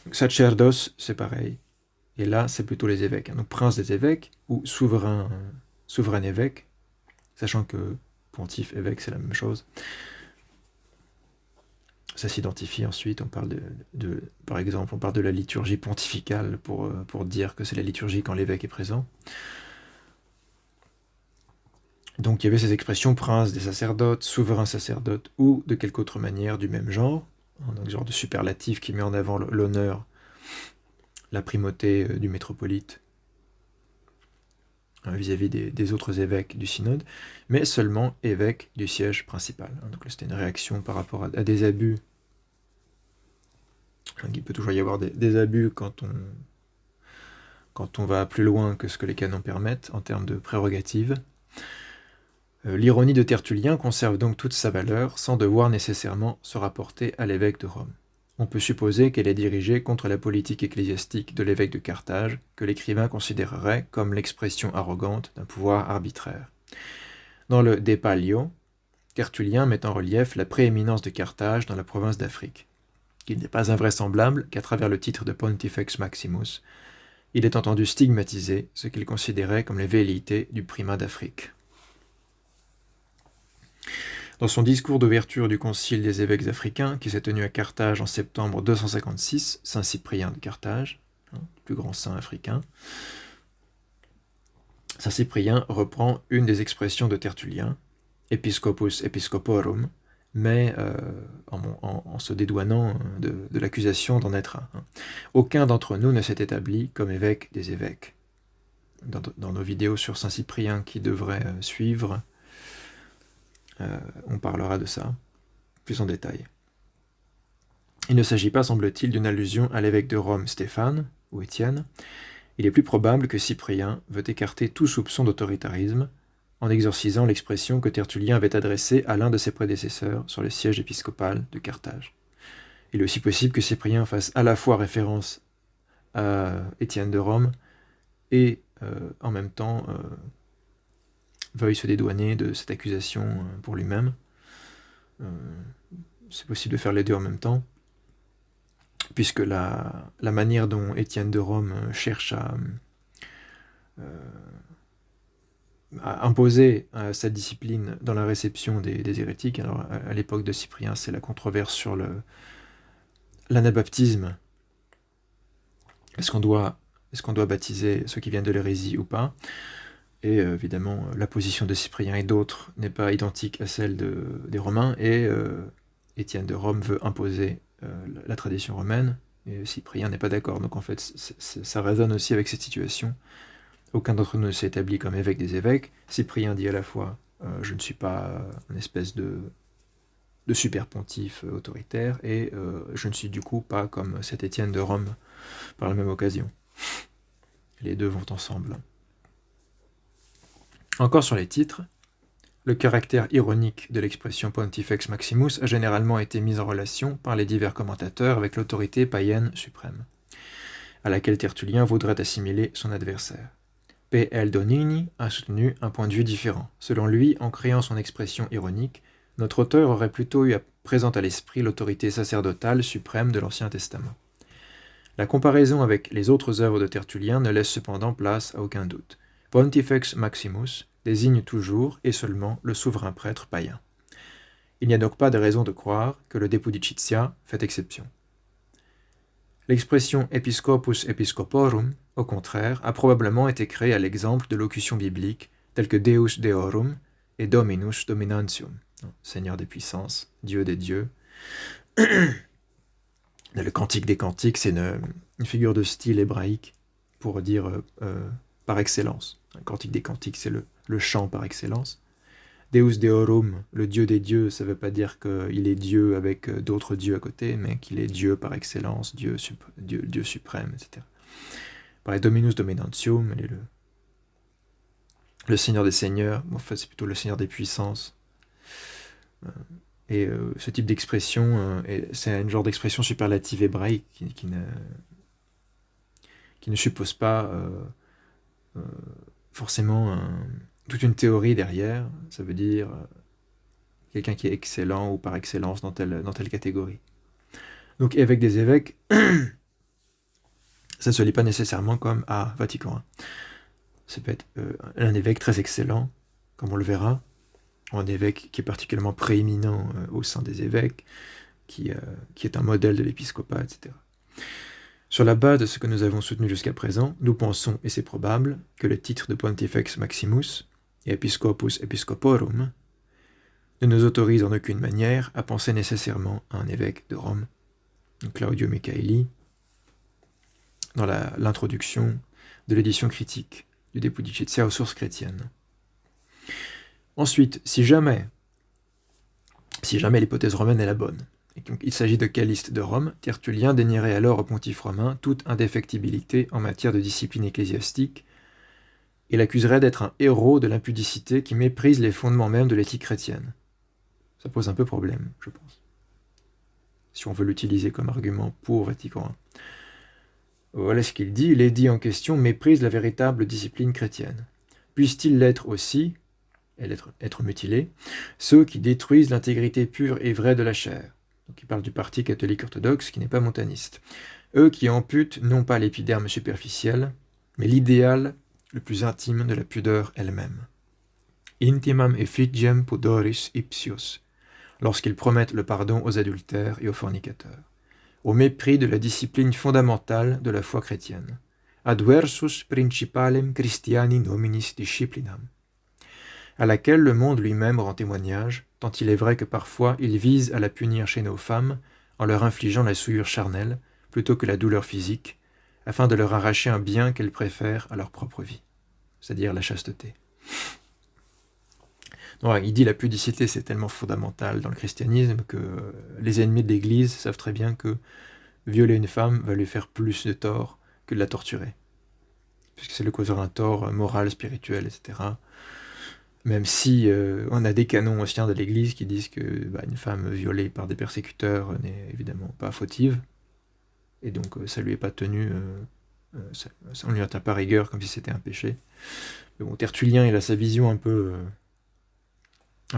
Donc, sacerdos, c'est pareil. Et là, c'est plutôt les évêques. Hein. Donc, prince des évêques, ou souverain évêque, sachant que pontife, évêque, c'est la même chose. Ça s'identifie ensuite, on parle par exemple, on parle de la liturgie pontificale pour dire que c'est la liturgie quand l'évêque est présent. Donc il y avait ces expressions prince des sacerdotes, souverain sacerdote, ou de quelque autre manière du même genre, un genre de superlatif qui met en avant l'honneur, la primauté du métropolite vis-à-vis des autres évêques du synode, mais seulement évêque du siège principal. Donc là, c'était une réaction par rapport à des abus. Il peut toujours y avoir des abus quand on va plus loin que ce que les canons permettent en termes de prérogatives. L'ironie de Tertullien conserve donc toute sa valeur sans devoir nécessairement se rapporter à l'évêque de Rome. on peut supposer qu'elle est dirigée contre la politique ecclésiastique de l'évêque de Carthage, que l'écrivain considérerait comme l'expression arrogante d'un pouvoir arbitraire. Dans le De Palio, Tertullien met en relief la prééminence de Carthage dans la province d'Afrique. Il n'est pas invraisemblable qu'à travers le titre de Pontifex Maximus, il ait entendu stigmatiser ce qu'il considérait comme les velléités du primat d'Afrique. Dans son discours d'ouverture du concile des évêques africains, qui s'est tenu à Carthage en septembre 256, Saint Cyprien de Carthage, le plus grand saint africain, Saint Cyprien reprend une des expressions de Tertullien, Episcopus Episcoporum, mais en se dédouanant de l'accusation d'en être un. Aucun d'entre nous ne s'est établi comme évêque des évêques. Dans nos vidéos sur Saint Cyprien qui devraient suivre, on parlera de ça plus en détail. Il ne s'agit pas, semble-t-il, d'une allusion à l'évêque de Rome Stéphane, ou Étienne. Il est plus probable que Cyprien veut écarter tout soupçon d'autoritarisme, en exorcisant l'expression que Tertullien avait adressée à l'un de ses prédécesseurs sur le siège épiscopal de Carthage. Il est aussi possible que Cyprien fasse à la fois référence à Étienne de Rome et en même temps veuille se dédouaner de cette accusation pour lui-même. C'est possible de faire les deux en même temps, puisque la manière dont Étienne de Rome cherche à imposer sa discipline dans la réception des hérétiques. Alors, à l'époque de Cyprien, c'est la controverse sur l'anabaptisme. Est-ce qu'on doit baptiser ceux qui viennent de l'hérésie ou pas? Et évidemment, la position de Cyprien et d'autres n'est pas identique à celle des Romains, et Étienne de Rome veut imposer la tradition romaine, et Cyprien n'est pas d'accord. Donc en fait, ça résonne aussi avec cette situation. Aucun d'entre nous ne s'est établi comme évêque des évêques. Cyprien dit à la fois je ne suis pas une espèce de super pontife autoritaire, et je ne suis du coup pas comme cet Étienne de Rome par la même occasion. Les deux vont ensemble. Encore sur les titres, le caractère ironique de l'expression Pontifex Maximus a généralement été mis en relation par les divers commentateurs avec l'autorité païenne suprême, à laquelle Tertullien voudrait assimiler son adversaire. P. L. Donini a soutenu un point de vue différent. Selon lui, en créant son expression ironique, notre auteur aurait plutôt eu présent à l'esprit l'autorité sacerdotale suprême de l'Ancien Testament. La comparaison avec les autres œuvres de Tertullien ne laisse cependant place à aucun doute. Pontifex Maximus désigne toujours et seulement le souverain prêtre païen. Il n'y a donc pas de raison de croire que le De Pudicitia fait exception. L'expression Episcopus Episcoporum, au contraire, a probablement été créée à l'exemple de locutions bibliques telles que Deus Deorum et Dominus Dominantium, Seigneur des puissances, Dieu des dieux. Le Cantique des Cantiques, c'est une figure de style hébraïque pour dire par excellence. Le Cantique des Cantiques, c'est le chant par excellence. Deus Deorum, le Dieu des dieux, ça ne veut pas dire qu'il est Dieu avec d'autres dieux à côté, mais qu'il est Dieu par excellence, Dieu suprême, etc. Pareil, Dominus Dominantium, elle est le Seigneur des seigneurs, en fait c'est plutôt le Seigneur des puissances. Et ce type d'expression, c'est un genre d'expression superlative hébraïque qui ne suppose pas forcément toute une théorie derrière. Ça veut dire quelqu'un qui est excellent ou par excellence dans telle catégorie. Donc évêque des évêques, ça ne se lit pas nécessairement comme à Vatican I. Ça peut être un évêque très excellent, comme on le verra, ou un évêque qui est particulièrement prééminent au sein des évêques, qui est un modèle de l'épiscopat, etc. Sur la base de ce que nous avons soutenu jusqu'à présent, nous pensons, et c'est probable, que le titre de Pontifex Maximus et Episcopus Episcoporum ne nous autorise en aucune manière à penser nécessairement à un évêque de Rome. Claudio Michaeli, dans l'introduction de l'édition critique du De Pudicitia aux sources chrétiennes. Ensuite, si jamais l'hypothèse romaine est la bonne, et qu'il s'agit de Caliste de Rome, Tertullien dénierait alors au pontife romain toute indéfectibilité en matière de discipline ecclésiastique et l'accuserait d'être un héros de l'impudicité qui méprise les fondements même de l'éthique chrétienne. Ça pose un peu problème, je pense. si on veut l'utiliser comme argument pour Vatican I. Voilà ce qu'il dit. L'édit en question méprise la véritable discipline chrétienne. Puisse-t-il l'être aussi, et être mutilé, ceux qui détruisent l'intégrité pure et vraie de la chair. Donc il parle du parti catholique orthodoxe qui n'est pas montaniste. Eux qui amputent non pas l'épiderme superficiel, mais l'idéal le plus intime de la pudeur elle-même. Intimam effigiam pudoris ipsius, lorsqu'ils promettent le pardon aux adultères et aux fornicateurs, au mépris de la discipline fondamentale de la foi chrétienne, adversus principalem Christiani nominis disciplinam, à laquelle le monde lui-même rend témoignage, tant il est vrai que parfois il vise à la punir chez nos femmes en leur infligeant la souillure charnelle plutôt que la douleur physique, afin de leur arracher un bien qu'elles préfèrent à leur propre vie, c'est-à-dire la chasteté. Donc, il dit la pudicité c'est tellement fondamental dans le christianisme que les ennemis de l'Église savent très bien que violer une femme va lui faire plus de tort que de la torturer, puisque ça lui causera un tort moral, spirituel, etc. Même si on a des canons anciens de l'Église qui disent que une femme violée par des persécuteurs n'est évidemment pas fautive, et donc ça lui est pas tenu, on lui atteint pas rigueur comme si c'était un péché. Mais bon, Tertullien il a sa vision un peu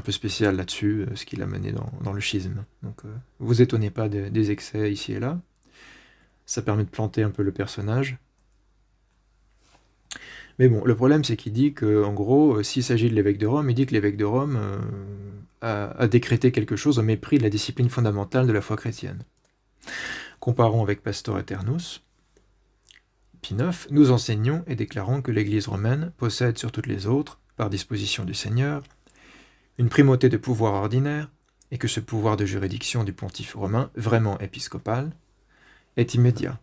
spéciale là-dessus, ce qu'il a mené dans le schisme. Donc vous étonnez pas des excès ici et là, ça permet de planter un peu le personnage. Mais bon, le problème, c'est qu'il dit qu'en gros, s'il s'agit de l'évêque de Rome, il dit que l'évêque de Rome a décrété quelque chose au mépris de la discipline fondamentale de la foi chrétienne. Comparons avec Pastor Aeternus. Pie IX, nous enseignons et déclarons que l'Église romaine possède sur toutes les autres, par disposition du Seigneur, une primauté de pouvoir ordinaire, et que ce pouvoir de juridiction du pontife romain, vraiment épiscopal, est immédiat.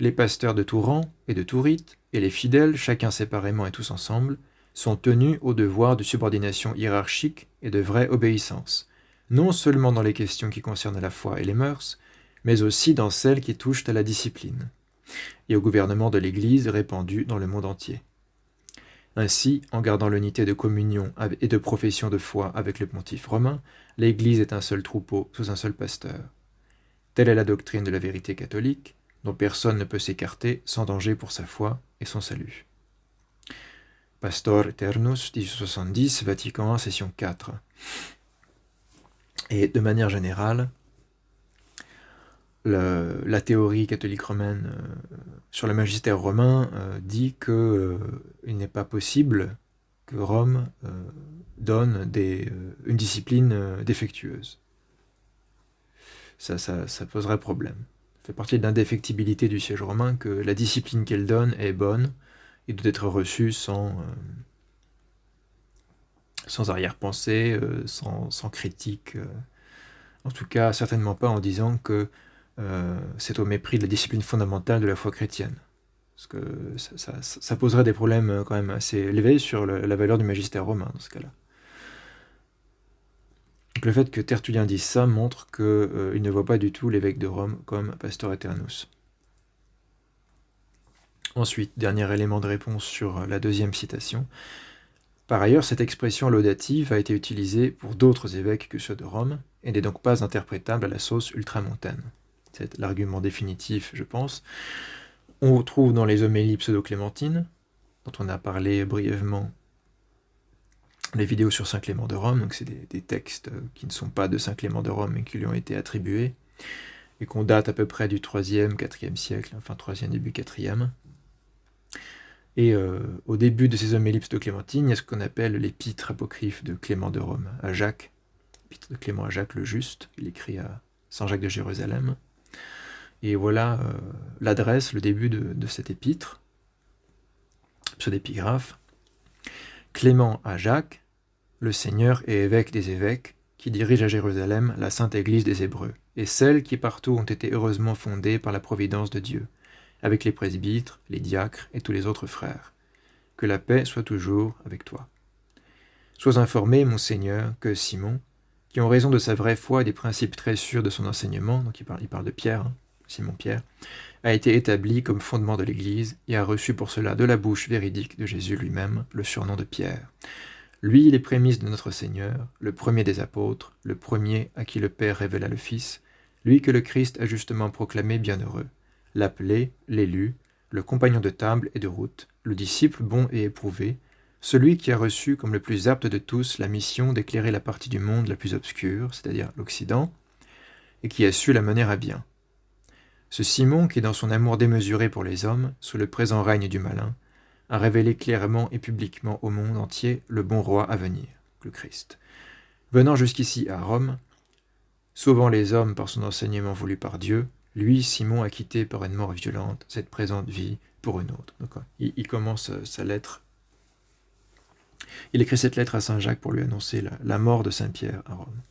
Les pasteurs de tout rang et de tout rite, et les fidèles, chacun séparément et tous ensemble, sont tenus au devoir de subordination hiérarchique et de vraie obéissance, non seulement dans les questions qui concernent la foi et les mœurs, mais aussi dans celles qui touchent à la discipline, et au gouvernement de l'Église répandu dans le monde entier. Ainsi, en gardant l'unité de communion et de profession de foi avec le pontife romain, l'Église est un seul troupeau sous un seul pasteur. Telle est la doctrine de la vérité catholique, dont personne ne peut s'écarter sans danger pour sa foi et son salut. Pastor Aeternus, 1870, Vatican I, session 4. Et de manière générale, la théorie catholique romaine sur le magistère romain dit qu'il n'est pas possible que Rome donne une discipline défectueuse. Ça poserait problème. Ça fait partie de l'indéfectibilité du siège romain que la discipline qu'elle donne est bonne et doit être reçue sans arrière-pensée, sans critique. En tout cas, certainement pas en disant que c'est au mépris de la discipline fondamentale de la foi chrétienne. Parce que ça poserait des problèmes quand même assez élevés sur la valeur du magistère romain dans ce cas-là. Donc le fait que Tertullien dise ça montre qu'il ne voit pas du tout l'évêque de Rome comme Pastor Aeternus. Ensuite, dernier élément de réponse sur la deuxième citation. Par ailleurs, cette expression laudative a été utilisée pour d'autres évêques que ceux de Rome, et n'est donc pas interprétable à la sauce ultramontaine. C'est l'argument définitif, je pense. On retrouve dans les homélies pseudo-clémentines, dont on a parlé brièvement les vidéos sur Saint Clément de Rome, donc c'est des textes qui ne sont pas de Saint Clément de Rome, mais qui lui ont été attribués, et qu'on date à peu près du 3e, 4e siècle, enfin 3e, début 4e. Et au début de ces homélies pseudo-clémentines, il y a ce qu'on appelle l'épître apocryphe de Clément de Rome à Jacques, l'épître de Clément à Jacques le Juste, il écrit à Saint Jacques de Jérusalem. Et voilà l'adresse, le début de cette épître, pseudo-épigraphe. Clément à Jacques, le Seigneur et évêque des évêques, qui dirige à Jérusalem la sainte Église des Hébreux, et celles qui partout ont été heureusement fondées par la providence de Dieu, avec les presbytres, les diacres et tous les autres frères. Que la paix soit toujours avec toi. Sois informé, mon Seigneur, que Simon, qui en raison de sa vraie foi et des principes très sûrs de son enseignement, donc il parle de Pierre, Simon-Pierre, a été établi comme fondement de l'Église et a reçu pour cela de la bouche véridique de Jésus lui-même le surnom de Pierre. Lui, les prémices de notre Seigneur, le premier des apôtres, le premier à qui le Père révéla le Fils, lui que le Christ a justement proclamé bienheureux, l'appelé, l'élu, le compagnon de table et de route, le disciple bon et éprouvé, celui qui a reçu comme le plus apte de tous la mission d'éclairer la partie du monde la plus obscure, c'est-à-dire l'Occident, et qui a su la mener à bien. Ce Simon qui, dans son amour démesuré pour les hommes, sous le présent règne du malin, a révélé clairement et publiquement au monde entier le bon roi à venir, le Christ. Venant jusqu'ici à Rome, sauvant les hommes par son enseignement voulu par Dieu, lui, Simon, a quitté par une mort violente cette présente vie pour une autre. Donc, il commence sa lettre. Il écrit cette lettre à Saint Jacques pour lui annoncer la mort de Saint Pierre à Rome.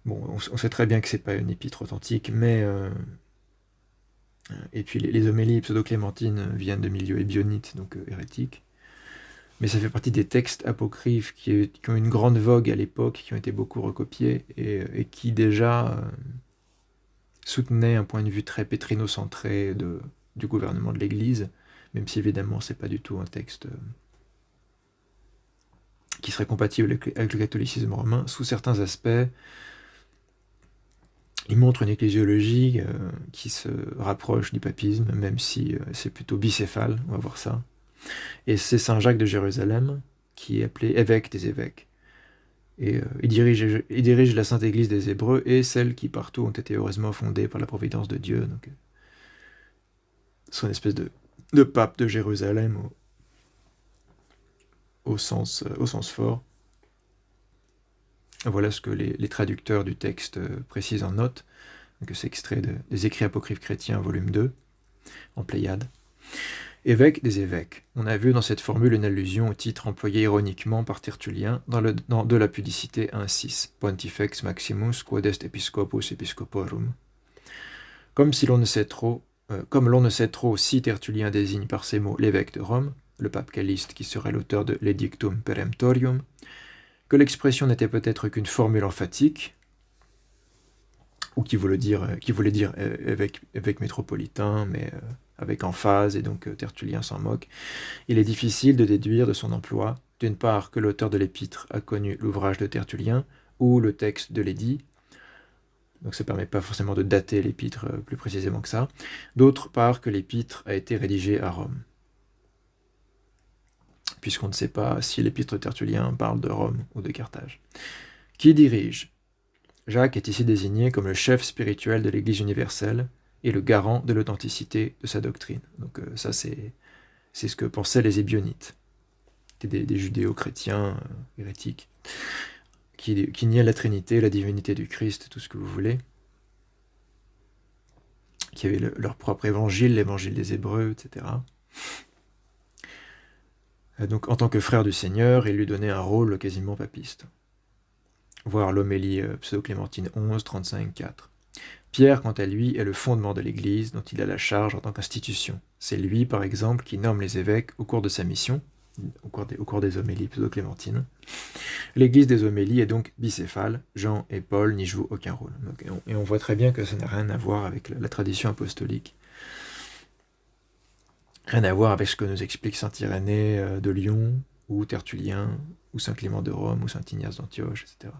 Bon, on sait très bien que c'est pas une épître authentique, mais et puis les homélies pseudo-clémentines viennent de milieux ébionites, donc hérétiques. Mais ça fait partie des textes apocryphes qui ont une grande vogue à l'époque, qui ont été beaucoup recopiés, et qui déjà soutenaient un point de vue très pétrino-centré du gouvernement de l'Église, même si évidemment c'est pas du tout un texte qui serait compatible avec le catholicisme romain. Sous certains aspects, il montre une ecclésiologie qui se rapproche du papisme, même si c'est plutôt bicéphale, on va voir ça. Et c'est Saint Jacques de Jérusalem qui est appelé évêque des évêques. Et il dirige la Sainte Église des Hébreux et celles qui partout ont été heureusement fondées par la providence de Dieu. Donc, c'est une espèce de pape de Jérusalem au sens fort. Voilà ce que les traducteurs du texte précisent en note. Donc, c'est extrait des Écrits apocryphes chrétiens, volume 2, en Pléiade. Évêque des évêques. On a vu dans cette formule une allusion au titre employé ironiquement par Tertullien dans De la pudicité 1.6, Pontifex Maximus quod est episcopus episcoporum. Comme l'on ne sait trop si Tertullien désigne par ces mots l'évêque de Rome, le pape Calliste qui serait l'auteur de l'Edictum Peremptorium, que l'expression n'était peut-être qu'une formule emphatique, ou qui voulait dire évêque métropolitain, mais avec emphase, et donc Tertullien s'en moque, il est difficile de déduire de son emploi, d'une part que l'auteur de l'épître a connu l'ouvrage de Tertullien, ou le texte de l'édit, donc ça ne permet pas forcément de dater l'épître plus précisément que ça, d'autre part que l'épître a été rédigée à Rome, puisqu'on ne sait pas si l'épître de Tertullien parle de Rome ou de Carthage. Qui dirige ? Jacques est ici désigné comme le chef spirituel de l'Église universelle et le garant de l'authenticité de sa doctrine. Donc ça, c'est ce que pensaient les ébionites, des judéo-chrétiens hérétiques, qui niaient la Trinité, la divinité du Christ, tout ce que vous voulez, qui avaient leur propre évangile, l'évangile des Hébreux, etc. Donc en tant que frère du Seigneur, il lui donnait un rôle quasiment papiste. Voir l'homélie pseudo-clémentine 11, 35, 4. Pierre, quant à lui, est le fondement de l'Église dont il a la charge en tant qu'institution. C'est lui, par exemple, qui nomme les évêques au cours de sa mission, au cours des homélies pseudo-clémentines. L'Église des homélies est donc bicéphale, Jean et Paul n'y jouent aucun rôle. Et on voit très bien que ça n'a rien à voir avec la tradition apostolique. Rien à voir avec ce que nous explique saint Irénée de Lyon, ou Tertullien, ou saint Clément de Rome, ou saint Ignace d'Antioche, etc.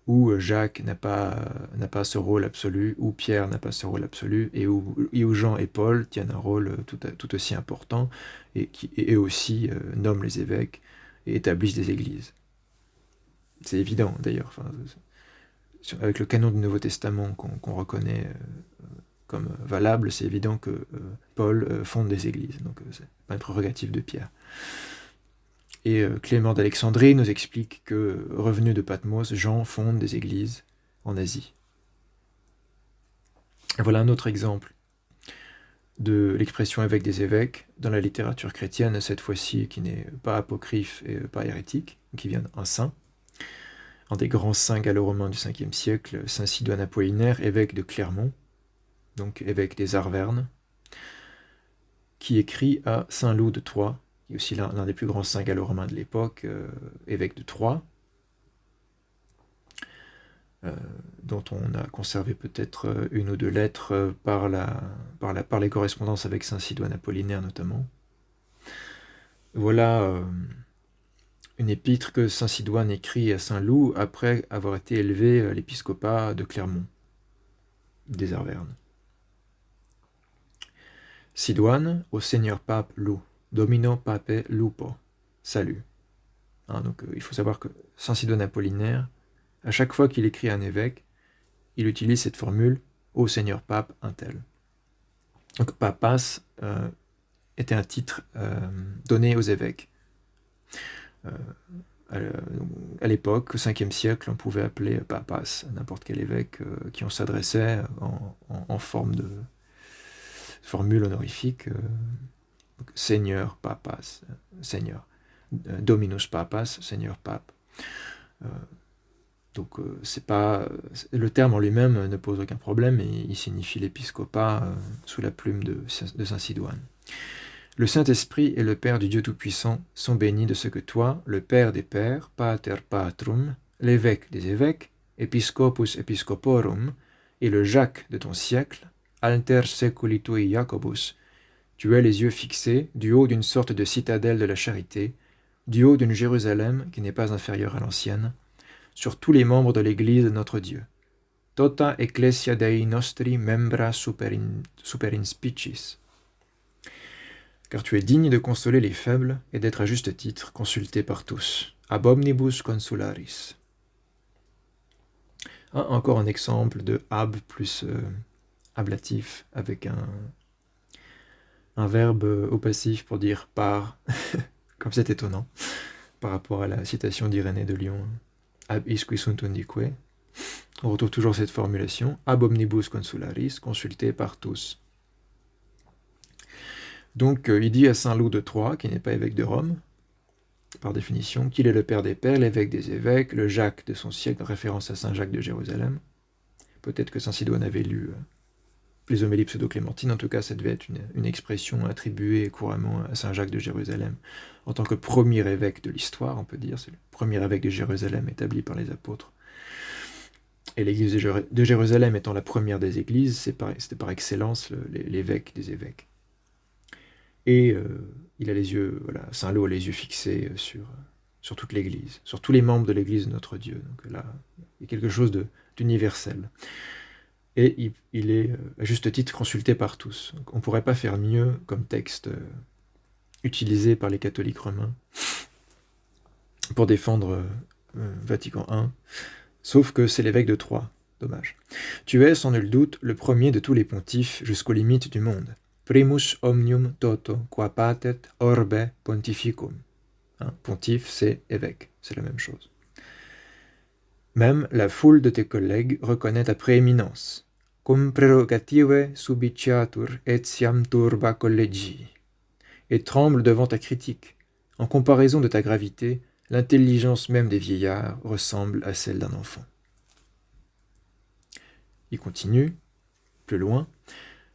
Où Jacques n'a pas ce rôle absolu, où Pierre n'a pas ce rôle absolu, et où Jean et Paul tiennent un rôle tout aussi important, et qui eux aussi nomment les évêques et établissent des églises. C'est évident d'ailleurs, avec le canon du Nouveau Testament qu'on reconnaît comme valable, c'est évident que Paul fonde des églises, donc c'est pas une prérogative de Pierre. Et Clément d'Alexandrie nous explique que, revenu de Patmos, Jean fonde des églises en Asie. Et voilà un autre exemple de l'expression évêque des évêques dans la littérature chrétienne, cette fois-ci qui n'est pas apocryphe et pas hérétique, qui vient d'un saint, un des grands saints gallo-romains du 5e siècle, saint Sidoine Apollinaire, évêque de Clermont, donc évêque des Arvernes, qui écrit à saint Loup de Troyes, qui est aussi l'un des plus grands saints gallo-romains de l'époque, évêque de Troyes, dont on a conservé peut-être une ou deux lettres par les correspondances avec saint Sidoine Apollinaire notamment. Voilà une épître que saint Sidoine écrit à saint Loup après avoir été élevé à l'épiscopat de Clermont, des Arvernes. Sidoine au Seigneur Pape Loup, Domino Pape Lupo, salut. Donc il faut savoir que saint Sidoine Apollinaire, à chaque fois qu'il écrit à un évêque, il utilise cette formule au Seigneur Pape un tel. Donc papas était un titre donné aux évêques. À l'époque, au 5e siècle, on pouvait appeler papas n'importe quel évêque qui on s'adressait en forme de formule honorifique. Seigneur papas, Seigneur. Dominus papas, Seigneur pape. Donc c'est pas le terme en lui-même ne pose aucun problème, et il signifie l'épiscopat sous la plume de saint Sidoine. Le Saint-Esprit et le Père du Dieu Tout-Puissant sont bénis de ce que toi, le Père des Pères, Pater Patrum, l'évêque des évêques, Episcopus Episcoporum, et le Jacques de ton siècle, Alter Seculi Tui Jacobus, tu as les yeux fixés du haut d'une sorte de citadelle de la charité, du haut d'une Jérusalem qui n'est pas inférieure à l'ancienne, sur tous les membres de l'Église de notre Dieu. Tota ecclesia Dei nostri membra super inspicis. Car tu es digne de consoler les faibles et d'être à juste titre consulté par tous. Ab omnibus consularis. Encore un exemple de ab plus ablatif avec un verbe au passif pour dire par, comme c'est étonnant, par rapport à la citation d'Irénée de Lyon. Ab isque sunt undique. On retrouve toujours cette formulation. Ab omnibus consularis, consulté par tous. Donc il dit à saint Loup de Troyes, qui n'est pas évêque de Rome, par définition, qu'il est le Père des Pères, l'évêque des évêques, le Jacques de son siècle, en référence à saint Jacques de Jérusalem. Peut-être que saint Sidoine avait lu les homélies pseudo-clémentines, en tout cas ça devait être une expression attribuée couramment à saint Jacques de Jérusalem, en tant que premier évêque de l'histoire, on peut dire, c'est le premier évêque de Jérusalem établi par les apôtres. Et l'église de Jérusalem étant la première des églises, c'était par excellence l'évêque des évêques. Et il a les yeux, saint Loup a les yeux fixés sur toute l'église, sur tous les membres de l'église de notre Dieu. Donc là, il y a quelque chose d'universel. Et il est, à juste titre, consulté par tous. Donc, on ne pourrait pas faire mieux comme texte utilisé par les catholiques romains pour défendre Vatican I, sauf que c'est l'évêque de Troyes. Dommage. Tu es, sans nul doute, le premier de tous les pontifes jusqu'aux limites du monde. Primus omnium toto qua patet orbe pontificum. Pontife, c'est évêque, c'est la même chose. Même la foule de tes collègues reconnaît ta prééminence. Cum prerogative subiciatur etiam turba collegi. Et tremble devant ta critique. En comparaison de ta gravité, l'intelligence même des vieillards ressemble à celle d'un enfant. Il continue, plus loin.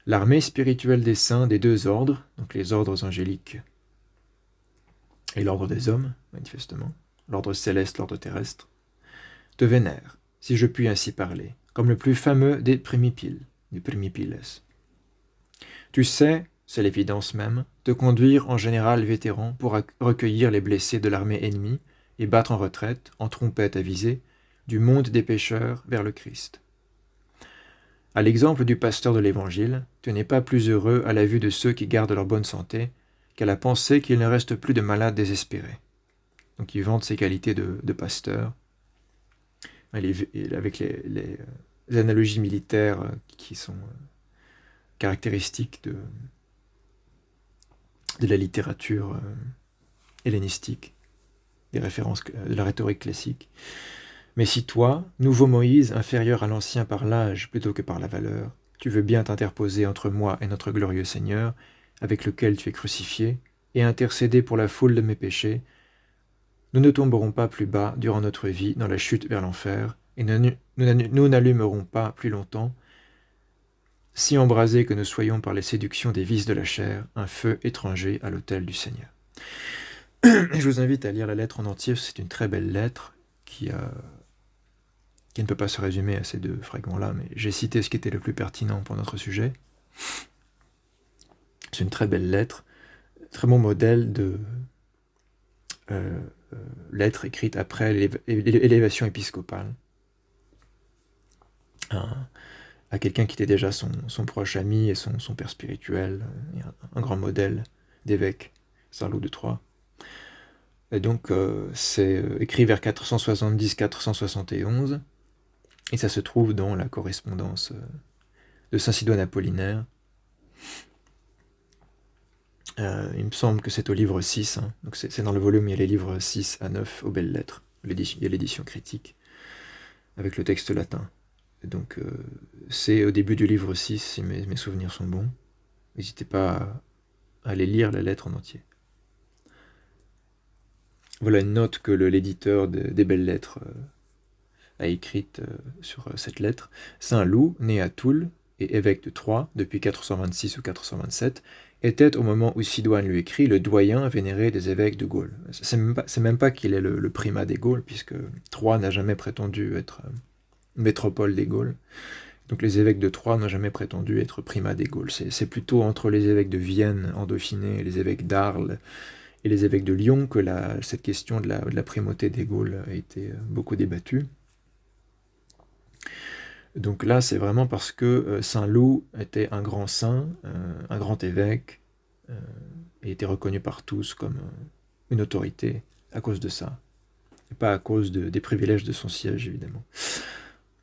L'armée spirituelle des saints des deux ordres, donc les ordres angéliques et l'ordre des hommes, manifestement, l'ordre céleste, l'ordre terrestre, te vénère, si je puis ainsi parler, comme le plus fameux des primipiles, des primipiles. Tu sais, c'est l'évidence même, te conduire en général vétéran pour recueillir les blessés de l'armée ennemie et battre en retraite, en trompette avisée, du monde des pécheurs vers le Christ. À l'exemple du pasteur de l'Évangile, tu n'es pas plus heureux à la vue de ceux qui gardent leur bonne santé qu'à la pensée qu'il ne reste plus de malades désespérés. Donc il vante ses qualités de pasteur, avec les analogies militaires qui sont caractéristiques de la littérature hellénistique, des références de la rhétorique classique. Mais si toi, nouveau Moïse, inférieur à l'ancien par l'âge plutôt que par la valeur, tu veux bien t'interposer entre moi et notre glorieux Seigneur, avec lequel tu es crucifié, et intercéder pour la foule de mes péchés, nous ne tomberons pas plus bas durant notre vie dans la chute vers l'enfer, et nous n'allumerons pas plus longtemps, si embrasés que nous soyons par les séductions des vices de la chair, un feu étranger à l'autel du Seigneur. Je vous invite à lire la lettre en entier, c'est une très belle lettre qui ne peut pas se résumer à ces deux fragments-là, mais j'ai cité ce qui était le plus pertinent pour notre sujet. C'est une très belle lettre, très bon modèle lettre écrite après l'élévation épiscopale à quelqu'un qui était déjà son proche ami et son père spirituel, un grand modèle d'évêque, Saint Loup de Troyes. Et donc c'est écrit vers 470-471, et ça se trouve dans la correspondance de Saint Sidoine Apollinaire. Il me semble que c'est au livre 6, hein. Donc c'est dans le volume, il y a les livres 6 à 9 aux belles lettres. Il y a l'édition critique, avec le texte latin. Et donc c'est au début du livre 6, si mes souvenirs sont bons. N'hésitez pas à aller lire la lettre en entier. Voilà une note que l'éditeur des belles lettres a écrite sur cette lettre. Saint Loup, né à Toul et évêque de Troyes depuis 426 ou 427, était, au moment où Sidoine lui écrit, le doyen vénéré des évêques de Gaule. C'est même pas qu'il est le primat des Gaules, puisque Troyes n'a jamais prétendu être métropole des Gaules. Donc les évêques de Troyes n'ont jamais prétendu être primat des Gaules. C'est plutôt entre les évêques de Vienne, en Dauphiné, et les évêques d'Arles et les évêques de Lyon que cette question de la primauté des Gaules a été beaucoup débattue. Donc là, c'est vraiment parce que Saint Loup était un grand saint, un grand évêque, et était reconnu par tous comme une autorité à cause de ça, et pas à cause des privilèges de son siège, évidemment.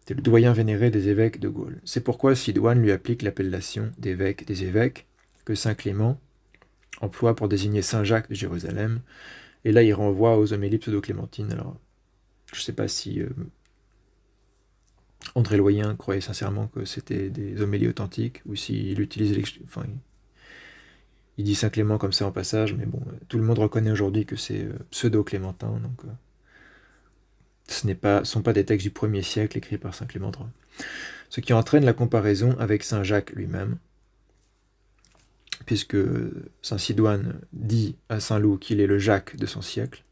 C'est le doyen vénéré des évêques de Gaule. C'est pourquoi Sidoine lui applique l'appellation d'évêque des évêques, que Saint Clément emploie pour désigner Saint Jacques de Jérusalem, et là il renvoie aux homélies pseudo-clémentines. Alors, je ne sais pas si André Loyen croyait sincèrement que c'était des homélies authentiques, ou s'il utilise il dit Saint Clément comme ça en passage, mais bon, tout le monde reconnaît aujourd'hui que c'est pseudo-clémentin, donc ce ne sont pas des textes du 1er siècle écrits par Saint Clément III. Ce qui entraîne la comparaison avec Saint Jacques lui-même, puisque Saint Sidoine dit à Saint Loup qu'il est le Jacques de son siècle.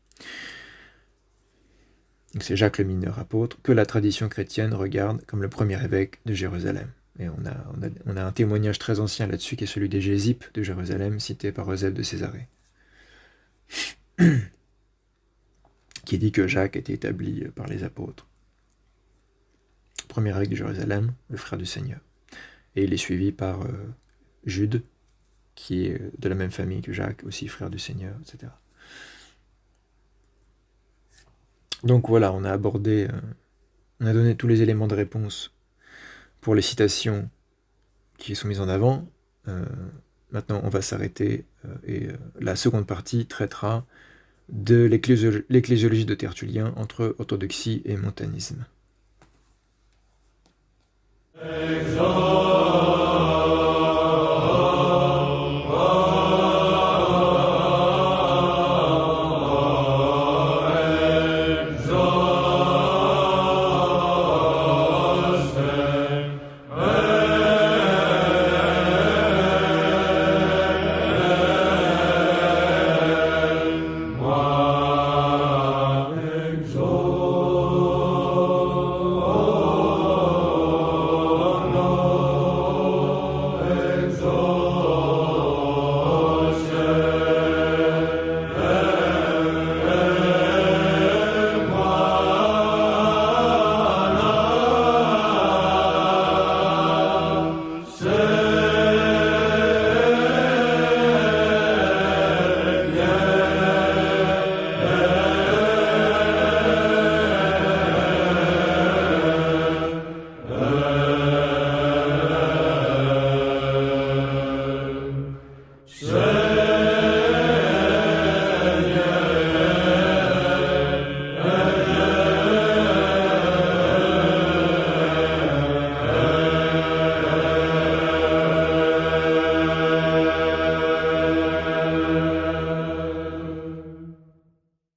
Donc c'est Jacques le mineur apôtre, que la tradition chrétienne regarde comme le premier évêque de Jérusalem. Et on a un témoignage très ancien là-dessus, qui est celui des Gésipes de Jérusalem, cité par Eusèbe de Césarée, qui dit que Jacques était établi par les apôtres. Premier évêque de Jérusalem, le frère du Seigneur. Et il est suivi par Jude, qui est de la même famille que Jacques, aussi frère du Seigneur, etc. Donc voilà, on a donné tous les éléments de réponse pour les citations qui sont mises en avant. Maintenant, on va s'arrêter et la seconde partie traitera de l'ecclésiologie de Tertullien entre orthodoxie et montanisme. Say